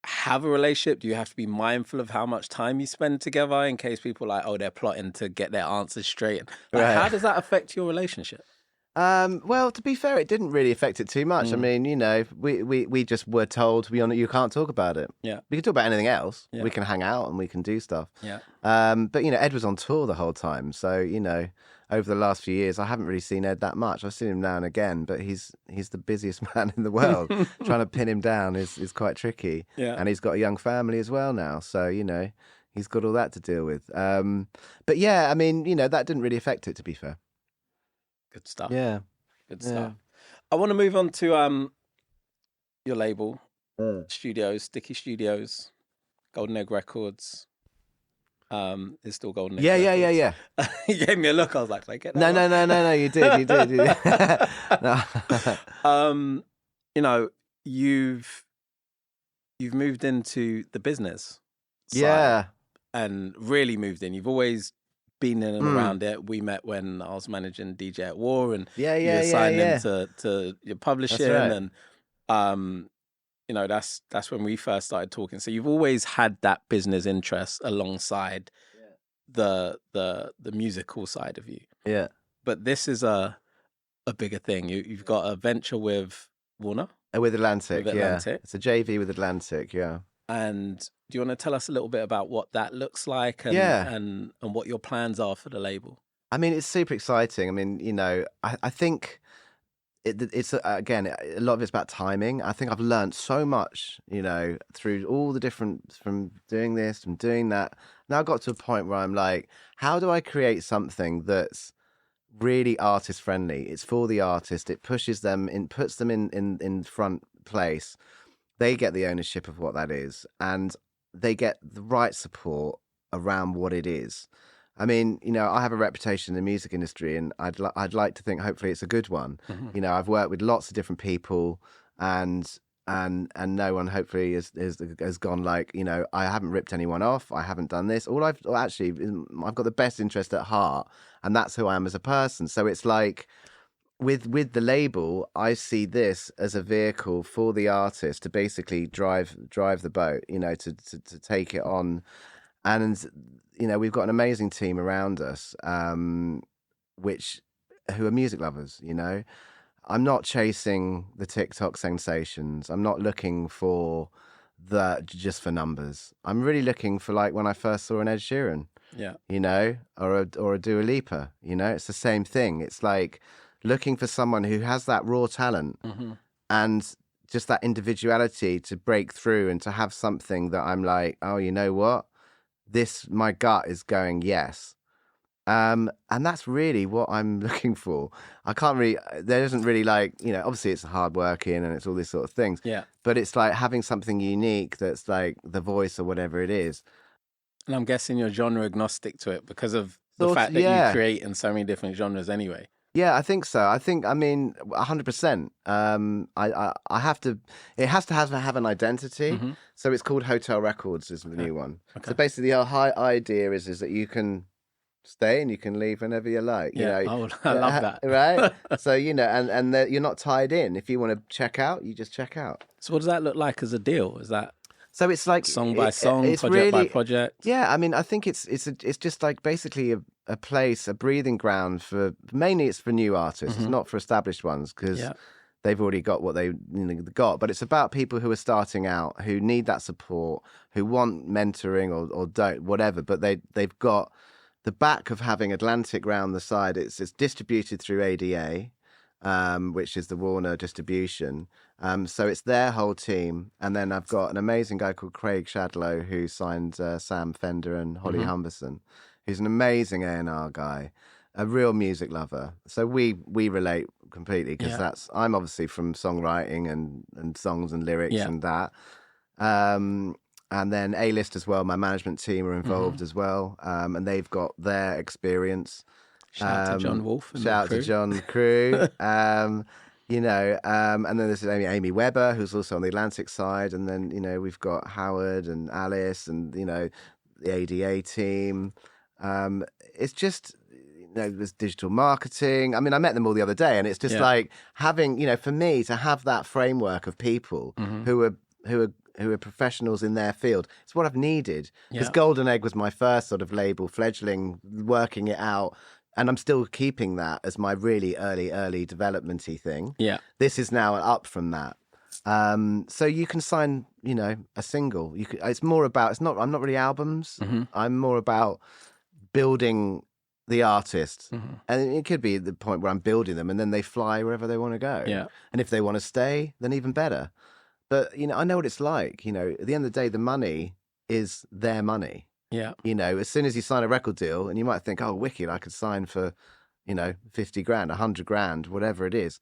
have a relationship? Do you have to be mindful of how much time you spend together in case people are like, oh, they're plotting to get their answers straight? Like, how does that affect your relationship? Well, to be fair, it didn't really affect it too much. I mean, we just were told you can't talk about it. Yeah. We can talk about anything else. Yeah. We can hang out and we can do stuff. Yeah. But Ed was on tour the whole time, so over the last few years, I haven't really seen Ed that much. I've seen him now and again, but he's the busiest man in the world. Trying to pin him down is quite tricky. Yeah. And he's got a young family as well now, so he's got all that to deal with. But yeah, I mean, that didn't really affect it, to be fair. Good stuff. Yeah. Good stuff. I want to move on to your label, Studios, Sticky Studios, Golden Egg Records. It's still Golden Egg Records. Yeah. You gave me a look. I was like, get that No, you did. No. You've moved into the business side. Yeah. And really moved in. You've always been in and around it. We met when I was managing DJ at War, and you assigned them to your publishing, right. and that's when we first started talking. So you've always had that business interest alongside the musical side of you. Yeah. But this is a bigger thing. You've got a venture with Warner. With Atlantic, yeah. It's a JV with Atlantic, yeah. And do you want to tell us a little bit about what that looks like and what your plans are for the label? I mean, it's super exciting. I mean, I think it's again, a lot of it's about timing. I think I've learned so much, through all the different, from doing this, from doing that. Now I've got to a point where I'm like, how do I create something that's really artist friendly? It's for the artist. It pushes them in, puts them in front place. They get the ownership of what that is, and they get the right support around what it is. I mean, I have a reputation in the music industry, and I'd like to think hopefully it's a good one. Mm-hmm. I've worked with lots of different people, and no one hopefully has gone like, I haven't ripped anyone off. I haven't done this. I've got the best interest at heart, and that's who I am as a person. So it's like, with the label, I see this as a vehicle for the artist to basically drive the boat, to take it on. And, we've got an amazing team around us, who are music lovers, I'm not chasing the TikTok sensations. I'm not looking for just for numbers. I'm really looking for, like, when I first saw an Ed Sheeran, or a Dua Lipa, it's the same thing. It's like looking for someone who has that raw talent and just that individuality to break through and to have something that I'm like, oh, you know what? My gut is going, yes. And that's really what I'm looking for. There isn't really, like, obviously it's hard working and it's all these sort of things. Yeah. But it's like having something unique that's like the voice or whatever it is. And I'm guessing you're genre agnostic to it because of the fact that you create in so many different genres anyway. Yeah, I think so. 100%. I have to. It has to have an identity. Mm-hmm. So it's called Hotel Records is the new one. Okay. So basically, the whole idea is that you can stay and you can leave whenever you like. I love that. Right? So and you're not tied in. If you want to check out, you just check out. So what does that look like as a deal? Is that? So it's like song by song, project by project. Yeah, I mean, I think it's just like basically a place, a breathing ground for, mainly it's for new artists. It's not for established ones because they've already got what they got. But it's about people who are starting out, who need that support, who want mentoring or don't, whatever. But they've got the back of having Atlantic round the side. It's distributed through ADA. Which is the Warner distribution. So it's their whole team. And then I've got an amazing guy called Craig Shadlow who signed Sam Fender and Holly Humberson, who's an amazing A&R guy, a real music lover. So we relate completely because I'm obviously from songwriting and songs and lyrics and that. And then A-List as well, my management team are involved as well. And they've got their experience. Shout out to John Wolf. Shout out to John Crew. And then there's Amy Webber, who's also on the Atlantic side. And then, we've got Howard and Alice and, the ADA team. It's just, there's digital marketing. I mean, I met them all the other day, and it's just like having, for me to have that framework of people who are professionals in their field. It's what I've needed. Because Golden Egg was my first sort of label, fledgling, working it out, and I'm still keeping that as my really early development-y thing. Yeah. This is now up from that. So you can sign, a single. It's more about, I'm not really albums. Mm-hmm. I'm more about building the artist. Mm-hmm. And it could be the point where I'm building them and then they fly wherever they want to go. Yeah. And if they want to stay, then even better. But, I know what it's like. At the end of the day, the money is their money. Yeah. As soon as you sign a record deal and you might think, oh, wicked, I could sign for, 50 grand, 100 grand, whatever it is.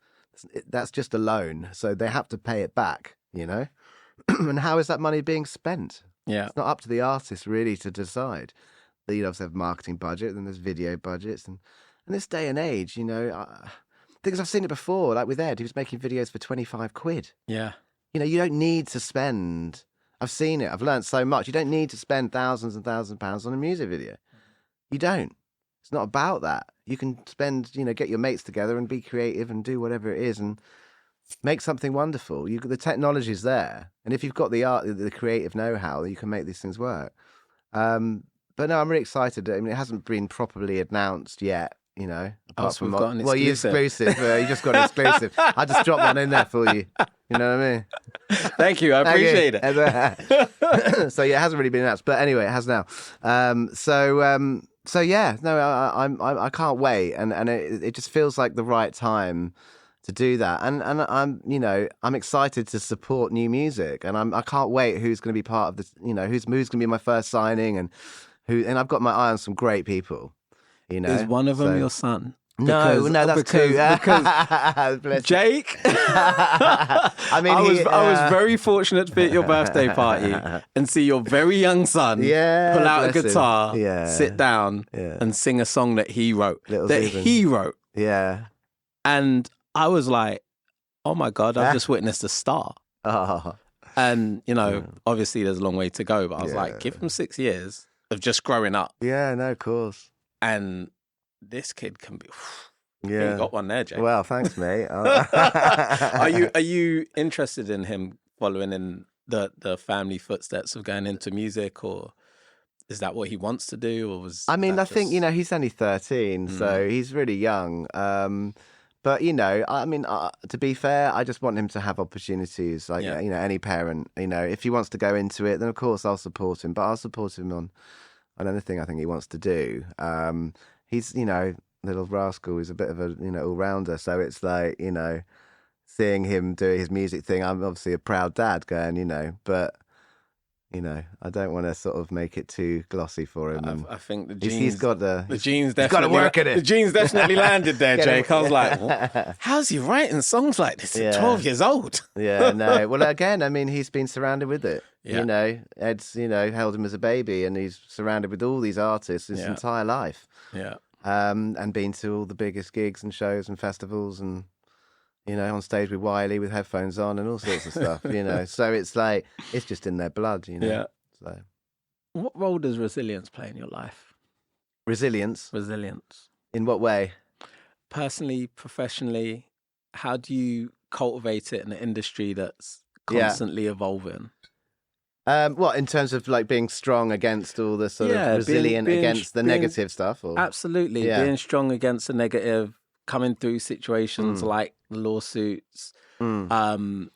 That's just a loan. So they have to pay it back, And how is that money being spent? Yeah. It's not up to the artist really to decide. They obviously have marketing budget, then there's video budgets. And in this day and age, because I've seen it before, like with Ed, he was making videos for 25 quid. Yeah. You don't need to spend, I've seen it, I've learned so much. You don't need to spend thousands and thousands of pounds on a music video. You don't. It's not about that. You can spend, get your mates together and be creative and do whatever it is and make something wonderful. The technology's there. And if you've got the art, the creative know-how, you can make these things work. But no, I'm really excited. I mean, it hasn't been properly announced yet, apart from we've got an exclusive. Well, you exclusive. You just got an exclusive. I just dropped one in there for you. You know what I mean? Thank you. I appreciate it. So yeah, it hasn't really been announced, but anyway, it has now. So yeah, no, I can't wait, and it just feels like the right time to do that, and I'm excited to support new music, and I can't wait who's going to be part of this, who's going to be my first signing, and I've got my eye on some great people. Is one of them your son? No, that's two. Because Jake, I was very fortunate to be at your birthday party and see your very young son pull out a guitar, sit down, and sing a song that he wrote. Yeah. And I was like, oh my God, I've just witnessed a star. And, obviously there's a long way to go, but I was like, give him 6 years of just growing up. Yeah, no, of course. And this kid can be. Yeah, you got one there, Jake. Well, thanks, mate. Are you interested in him following in the family footsteps of going into music, or is that what he wants to do? Or I think he's only 13, so he's really young. But to be fair, I just want him to have opportunities. Like any parent, if he wants to go into it, then of course I'll support him. But I'll support him on anything I think he wants to do. He's, little rascal is a bit of a, all-rounder. So it's like, seeing him do his music thing, I'm obviously a proud dad going, but, I don't want to sort of make it too glossy for him. I think the genes, he's got the genes definitely, got to work at it. The genes definitely landed there, Jake. I was like, well, how's he writing songs like this at 12 years old? Yeah, no. Well, again, he's been surrounded with it. Yeah. Ed's, held him as a baby, and he's surrounded with all these artists his entire life. Yeah. And been to all the biggest gigs and shows and festivals and, on stage with Wiley with headphones on and all sorts of stuff, So it's like, it's just in their blood, Yeah. So. What role does resilience play in your life? Resilience? In what way? Personally, professionally, how do you cultivate it in an industry that's constantly evolving? What, in terms of like being strong against all the sort of resilient against the negative stuff? Or? Absolutely. Being strong against the negative, coming through situations like lawsuits, coming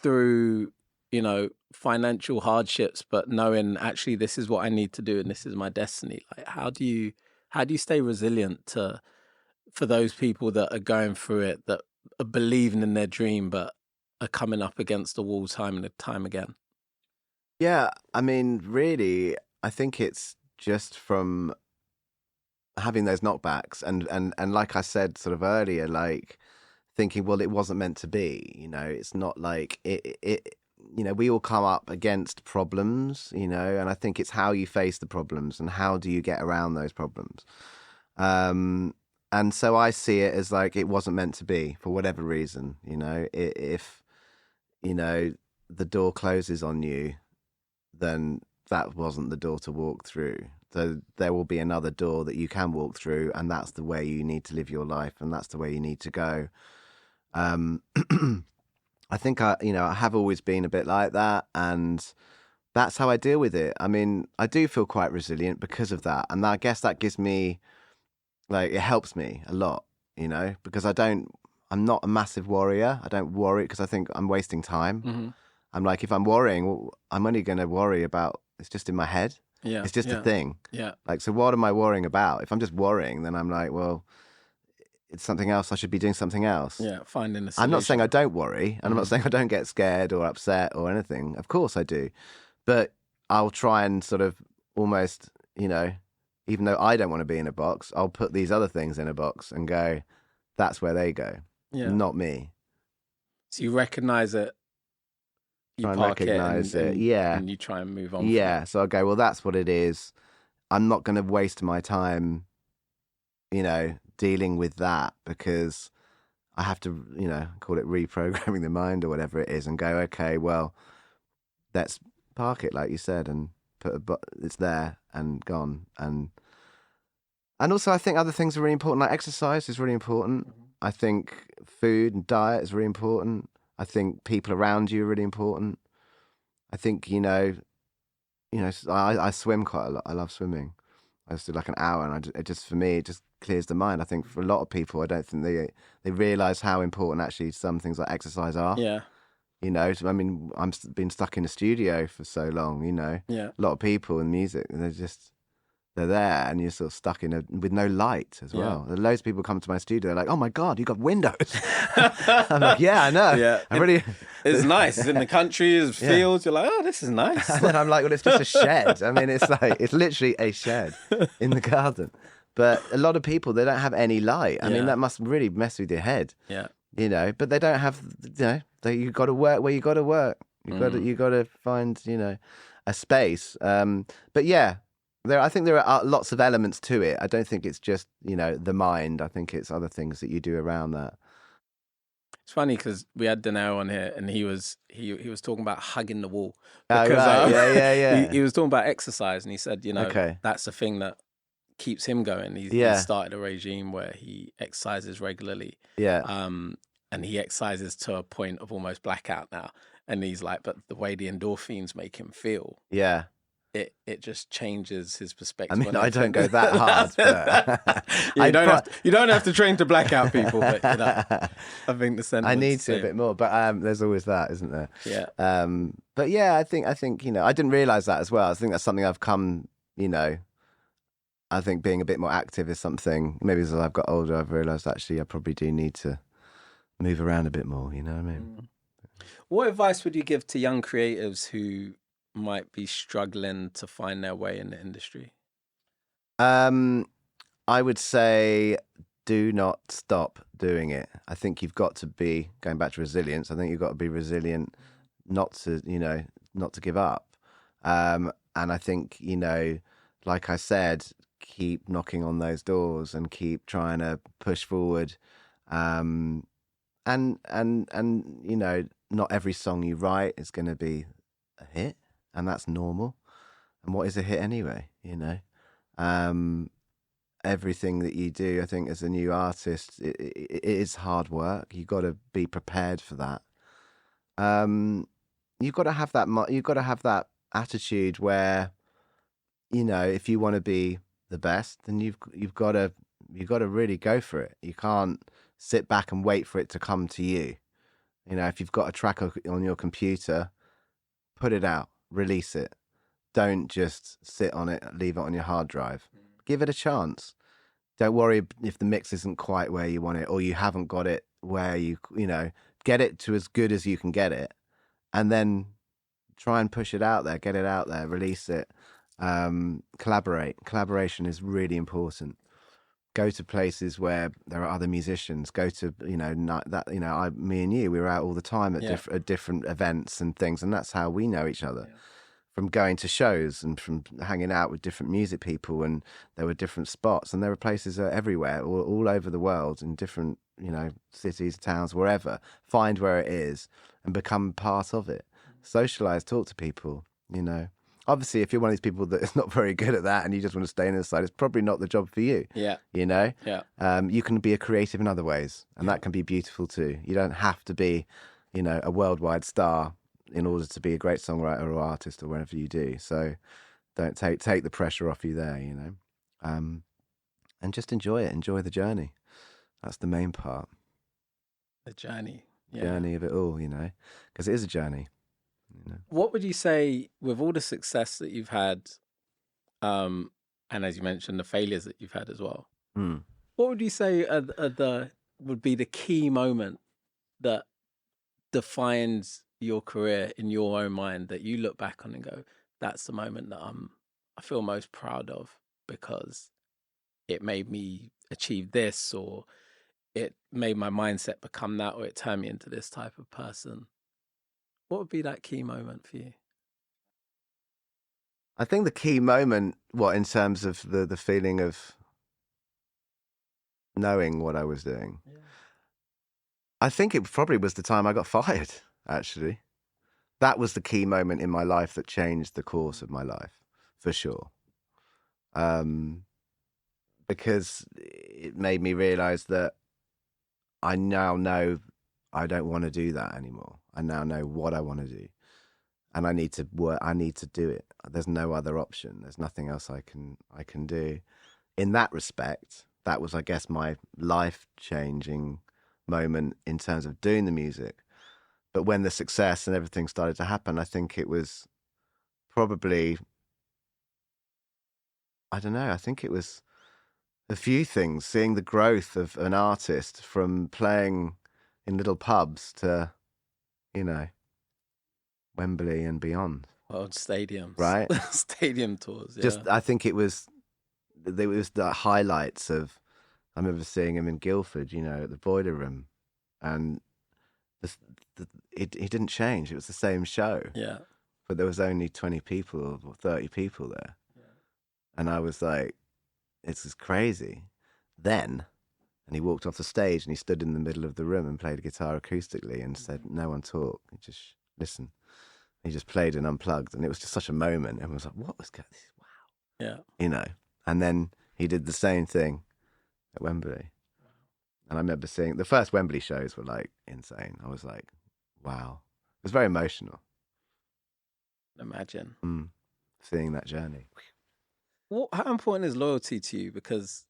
through, financial hardships, but knowing actually this is what I need to do and this is my destiny. Like, how do you stay resilient for those people that are going through it, that are believing in their dream, but are coming up against the wall time and time again? Yeah, I mean, really, I think it's just from having those knockbacks and like I said sort of earlier, like thinking, well, it wasn't meant to be, it's not like it we all come up against problems, and I think it's how you face the problems and how do you get around those problems. And so I see it as like it wasn't meant to be for whatever reason, if, the door closes on you, then that wasn't the door to walk through. So there will be another door that you can walk through, and that's the way you need to live your life, and that's the way you need to go. I think I have always been a bit like that, and that's how I deal with it. I mean, I do feel quite resilient because of that, and I guess that gives me like it helps me a lot, because I'm not a massive worrier. I don't worry because I think I'm wasting time. Mm-hmm. I'm like, if I'm worrying, well, I'm only going to worry about, it's just in my head. Yeah. It's just a thing. Yeah. Like, so what am I worrying about? If I'm just worrying, then I'm like, well, it's something else. I should be doing something else. Yeah, finding a solution. I'm not saying I don't worry, and I'm not saying I don't get scared or upset or anything. Of course I do. But I'll try and sort of almost, even though I don't want to be in a box, I'll put these other things in a box and go, that's where they go, not me. So you recognize it, you park recognize it, yeah. and you try and move on. Yeah, so I go, well, that's what it is. I'm not going to waste my time, dealing with that, because I have to, call it reprogramming the mind or whatever it is, and go, okay, well, let's park it, like you said, and it's there and gone. And also I think other things are really important, like exercise is really important. I think food and diet is really important. I think people around you are really important. I think, I swim quite a lot. I love swimming. I just do like an hour, and it just clears the mind. I think for a lot of people, I don't think they realise how important actually some things like exercise are. Yeah. I mean, I've been stuck in a studio for so long, Yeah. A lot of people in music, they're there, and you're sort of stuck with no light as well. Loads of people come to my studio, they're like, oh my God, you got windows. I'm like, yeah, I know. Yeah. It's nice. It's in the country, it's fields. You're like, oh, this is nice. And then I'm like, well, it's just a shed. I mean, it's literally a shed in the garden. But a lot of people, they don't have any light. I mean, that must really mess with your head. Yeah. But they don't have, you got to work where you got to work. You got to find, a space. But yeah, I think there are lots of elements to it. I don't think it's just, the mind. I think it's other things that you do around that. It's funny because we had Danao on here, and he was talking about hugging the wall. Because, yeah. He was talking about exercise, and he said, that's the thing that keeps him going. He started a regime where he exercises regularly. Yeah. And he exercises to a point of almost blackout now. And he's like, but the way the endorphins make him feel. Yeah. It just changes his perspective. I mean, I don't go that hard. But you don't have to train to blackout people, but I think the sentiment. I need to a bit more, but there's always that, isn't there? Yeah. But yeah, I think I didn't realise that as well. I think that's something I've come, I think being a bit more active is something. Maybe as I've got older, I've realised actually I probably do need to move around a bit more. You know what I mean? What advice would you give to young creatives who might be struggling to find their way in the industry? I would say do not stop doing it. I think you've got to be, going back to resilience, I think you've got to be resilient, not to give up. And I think, like I said, keep knocking on those doors and keep trying to push forward. And not every song you write is going to be a hit. And that's normal. And what is a hit anyway, Everything that you do, I think, as a new artist, it is hard work. You've got to be prepared for that. You've got to have that attitude where, if you want to be the best, then you've got to really go for it. You can't sit back and wait for it to come to you. If you've got a track on your computer, put it out. Release it. Don't just sit on it, leave it on your hard drive. Give it a chance. Don't worry if the mix isn't quite where you want it, or you haven't got it where get it to as good as you can get it, and then try and push it out there, get it out there, release it. Collaborate. Collaboration is really important. Go to places where there are other musicians. Go to, me and you, we were out all the time at different events and things, and that's how we know each other. Yeah. From going to shows and from hanging out with different music people, and there were different spots, and there were places everywhere, all over the world, in different, cities, towns, wherever. Find where it is and become part of it. Socialize, talk to people, Obviously, if you're one of these people that is not very good at that and you just want to stay inside, it's probably not the job for you. Yeah. Yeah. You can be a creative in other ways, and that can be beautiful too. You don't have to be, a worldwide star in order to be a great songwriter or artist or whatever you do. So don't take the pressure off you there, And and just enjoy it. Enjoy the journey. That's the main part. The journey. Yeah. Journey of it all, because it is a journey. What would you say with all the success that you've had, and as you mentioned, the failures that you've had as well? What would you say would be the key moment that defines your career in your own mind, that you look back on and go, that's the moment that I feel most proud of because it made me achieve this, or it made my mindset become that, or it turned me into this type of person? What would be that key moment for you? I think the key moment, in terms of the feeling of knowing what I was doing, I think it probably was the time I got fired, actually. That was the key moment in my life that changed the course of my life, for sure. Because it made me realize that I now know I don't want to do that anymore. I now know what I want to do. And I need to work. I need to do it. There's no other option. There's nothing else I can do. In that respect, that was, I guess, my life-changing moment in terms of doing the music. But when the success and everything started to happen, I think it was probably, I don't know, I think it was a few things. Seeing the growth of an artist from playing in little pubs to, Wembley and beyond. World stadiums. Right? Stadium tours, yeah. Just, I think it was the highlights of, I remember seeing him in Guildford, at the Boiler Room, and he didn't change. It was the same show. Yeah. But there was only 20 people or 30 people there. Yeah. And I was like, this is crazy. Then, and he walked off the stage and he stood in the middle of the room and played guitar acoustically and said, no one talk, just listen. He just played and unplugged, and it was just such a moment. Everyone was like, what was going on? Wow. Yeah. And then he did the same thing at Wembley. Wow. And I remember seeing the first Wembley shows were like insane. I was like, wow. It was very emotional. Imagine. Seeing that journey. How important is loyalty to you? Because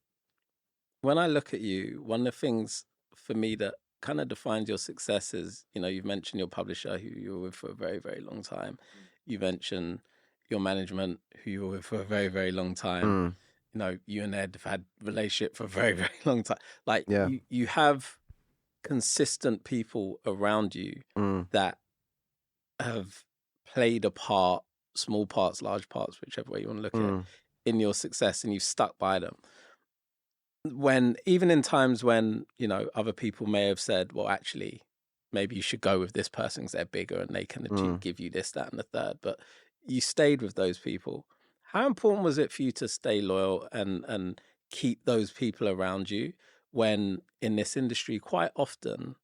when I look at you, one of the things for me that kind of defines your success is, you've mentioned your publisher who you were with for a very, very long time. You mentioned your management who you were with for a very, very long time. You and Ed have had a relationship for a very, very long time. Like, you have consistent people around you that have played a part, small parts, large parts, whichever way you want to look at it, in your success, and you've stuck by them. Even in times when, other people may have said, well, actually, maybe you should go with this person because they're bigger and they can give you this, that, and the third. But you stayed with those people. How important was it for you to stay loyal and keep those people around you when in this industry, quite often,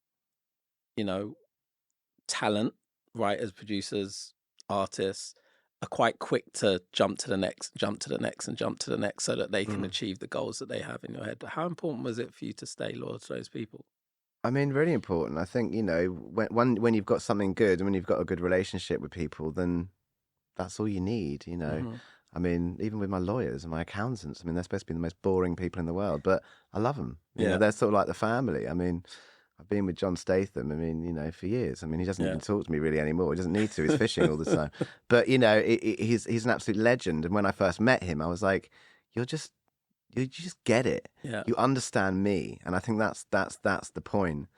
talent, writers, producers, artists are quite quick to jump to the next, jump to the next, and jump to the next so that they can achieve the goals that they have in your head. How important was it for you to stay loyal to those people? I mean, really important. I think, when you've got something good and when you've got a good relationship with people, then that's all you need, I mean, even with my lawyers and my accountants, they're supposed to be the most boring people in the world, but I love them. They're sort of like the family. I mean, I've been with John Statham, for years. He doesn't even talk to me really anymore. He doesn't need to. He's fishing all the time. But, he's an absolute legend. And when I first met him, I was like, you just get it. Yeah. You understand me. And I think that's the point.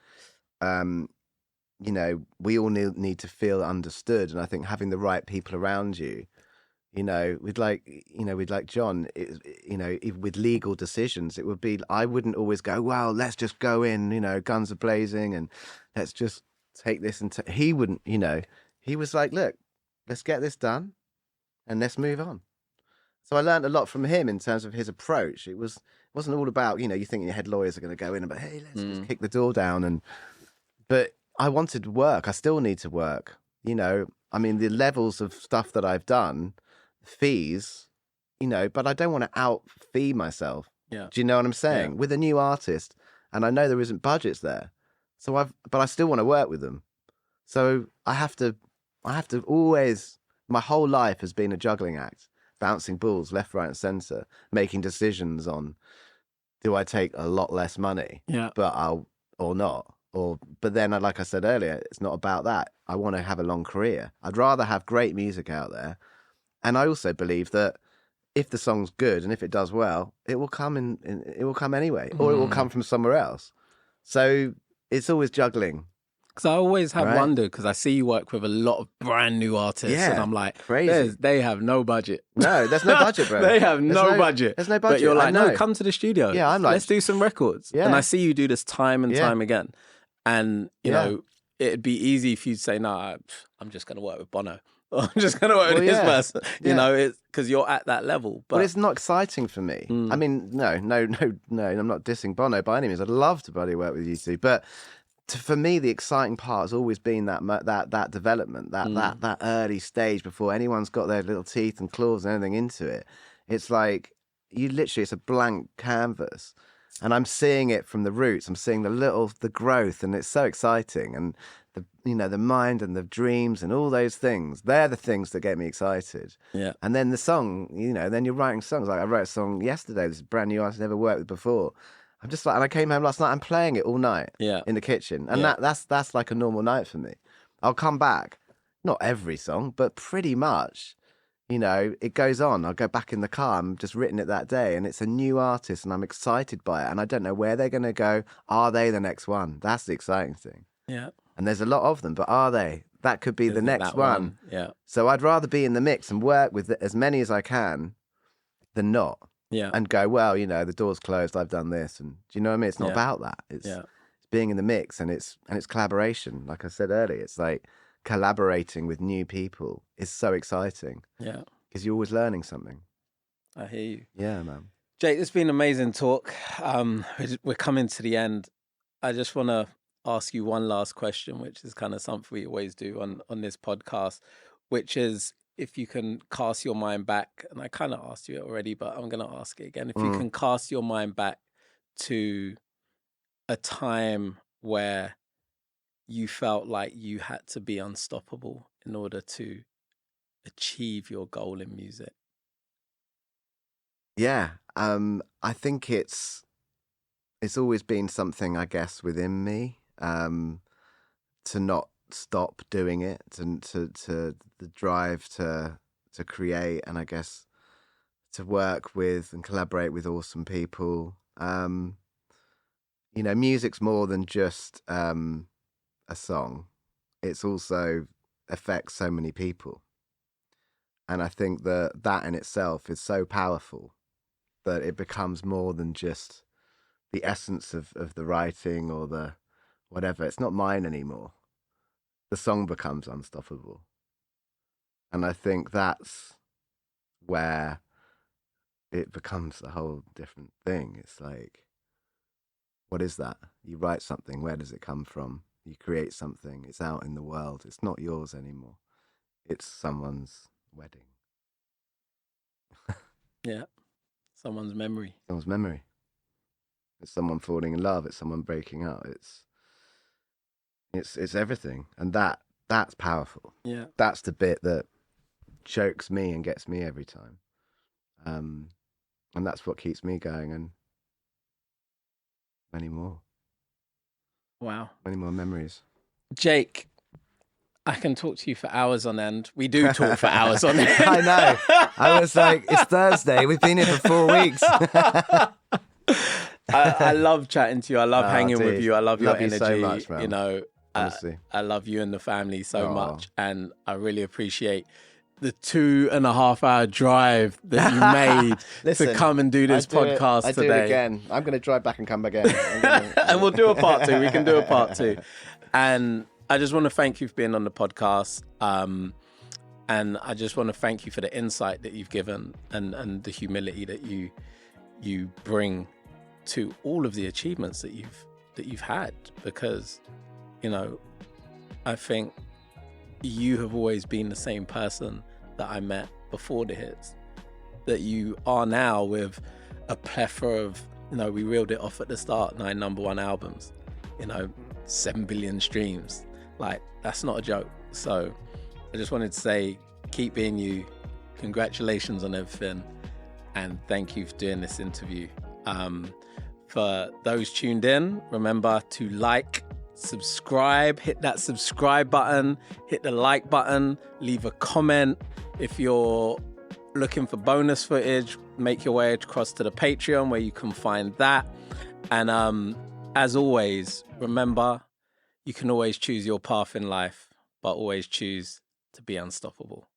We all need to feel understood. And I think having the right people around you, we'd like John, with legal decisions, it would be, I wouldn't always go, well, let's just go in, guns are blazing and let's just take this. He wouldn't, he was like, look, let's get this done and let's move on. So I learned a lot from him in terms of his approach. It wasn't all about, you think in your head lawyers are going to go in and, hey, let's just kick the door down. But I wanted to work. I still need to work. The levels of stuff that I've done, fees, but I don't want to out-fee myself. Yeah. Do you know what I'm saying? Yeah. With a new artist, and I know there isn't budgets there, but I still want to work with them. So I have to always, my whole life has been a juggling act, bouncing balls left, right, and centre, making decisions on do I take a lot less money? Yeah. But then, like I said earlier, it's not about that. I want to have a long career. I'd rather have great music out there. And I also believe that if the song's good and if it does well, it will come it will come anyway, or it will come from somewhere else. So it's always juggling. Because I always have wondered, because I see you work with a lot of brand new artists, and I'm like, crazy. They have no budget. No, there's no budget, bro. They have no budget. There's no budget. But you're like, no, come to the studio. Yeah, I'm like, let's do some records. Yeah. And I see you do this time and time again. And, you know, it'd be easy if you'd say, no, I'm just going to work with Bono. I'm just going to work with this person. You know, it's because you're at that level. But it's not exciting for me. I mean, no, I'm not dissing Bono by any means. I'd love to bloody work with you two. But for me, the exciting part has always been that development, that early stage before anyone's got their little teeth and claws and everything into it. It's like, it's a blank canvas. And I'm seeing it from the roots. I'm seeing the growth, and it's so exciting. And the mind and the dreams and all those things, they're the things that get me excited. Yeah. And then the song, then you're writing songs. Like I wrote a song yesterday, this brand new artist I've never worked with before. I'm just like, and I came home last night, I'm playing it all night in the kitchen. And that's like a normal night for me. I'll come back, not every song, but pretty much. It goes on. I'll go back in the car. I'm just written it that day, and it's a new artist, and I'm excited by it. And I don't know where they're going to go. Are they the next one? That's the exciting thing. Yeah. And there's a lot of them, but are they? That could be the next one. Yeah. So I'd rather be in the mix and work with as many as I can than not. Yeah. And go, well, the door's closed. I've done this, and do you know what I mean? It's not about that. It's being in the mix, and it's collaboration. Like I said earlier, it's like collaborating with new people is so exciting. Yeah. Because you're always learning something. I hear you. Yeah, man. Jake, it's been an amazing talk. We're coming to the end. I just want to ask you one last question, which is kind of something we always do on this podcast, which is if you can cast your mind back, and I kind of asked you it already, but I'm going to ask it again. If you can cast your mind back to a time where you felt like you had to be unstoppable in order to achieve your goal in music. Yeah, I think it's always been something, I guess, within me to not stop doing it, and to the drive to create, and I guess to work with and collaborate with awesome people. Music's more than just a song. It's also affects so many people. And I think that in itself is so powerful that it becomes more than just the essence of the writing or the whatever. It's not mine anymore. The song becomes unstoppable. And I think that's where it becomes a whole different thing. It's like, what is that? You write something, where does it come from? You create something, it's out in the world. It's not yours anymore. It's someone's wedding. Yeah. Someone's memory. Someone's memory. It's someone falling in love. It's someone breaking up. It's everything. And that's powerful. Yeah. That's the bit that chokes me and gets me every time. And that's what keeps me going, and many more. Wow. Many more memories. Jake, I can talk to you for hours on end. We do talk for hours on end. I know. I was like, it's Thursday. We've been here for 4 weeks. I love chatting to you. I love hanging with you. I love your energy. So much, man. Honestly. I love you and the family so much. And I really appreciate the 2.5 hour drive that you made to come and do this podcast today. I do it again. I'm going to drive back and come back again. And we'll do a part 2. We can do a part 2. And I just want to thank you for being on the podcast. And I just want to thank you for the insight that you've given and the humility that you bring to all of the achievements that you've had, because, I think you have always been the same person that I met before the hits, that you are now, with a plethora of, we reeled it off at the start, 9 #1 albums, 7 billion streams. Like, that's not a joke. So I just wanted to say, keep being you. Congratulations on everything. And thank you for doing this interview. For those tuned in, remember to like, subscribe, hit that subscribe button, hit the like button, leave a comment. If you're looking for bonus footage, make your way across to the Patreon where you can find that. And as always, remember, you can always choose your path in life, but always choose to be unstoppable.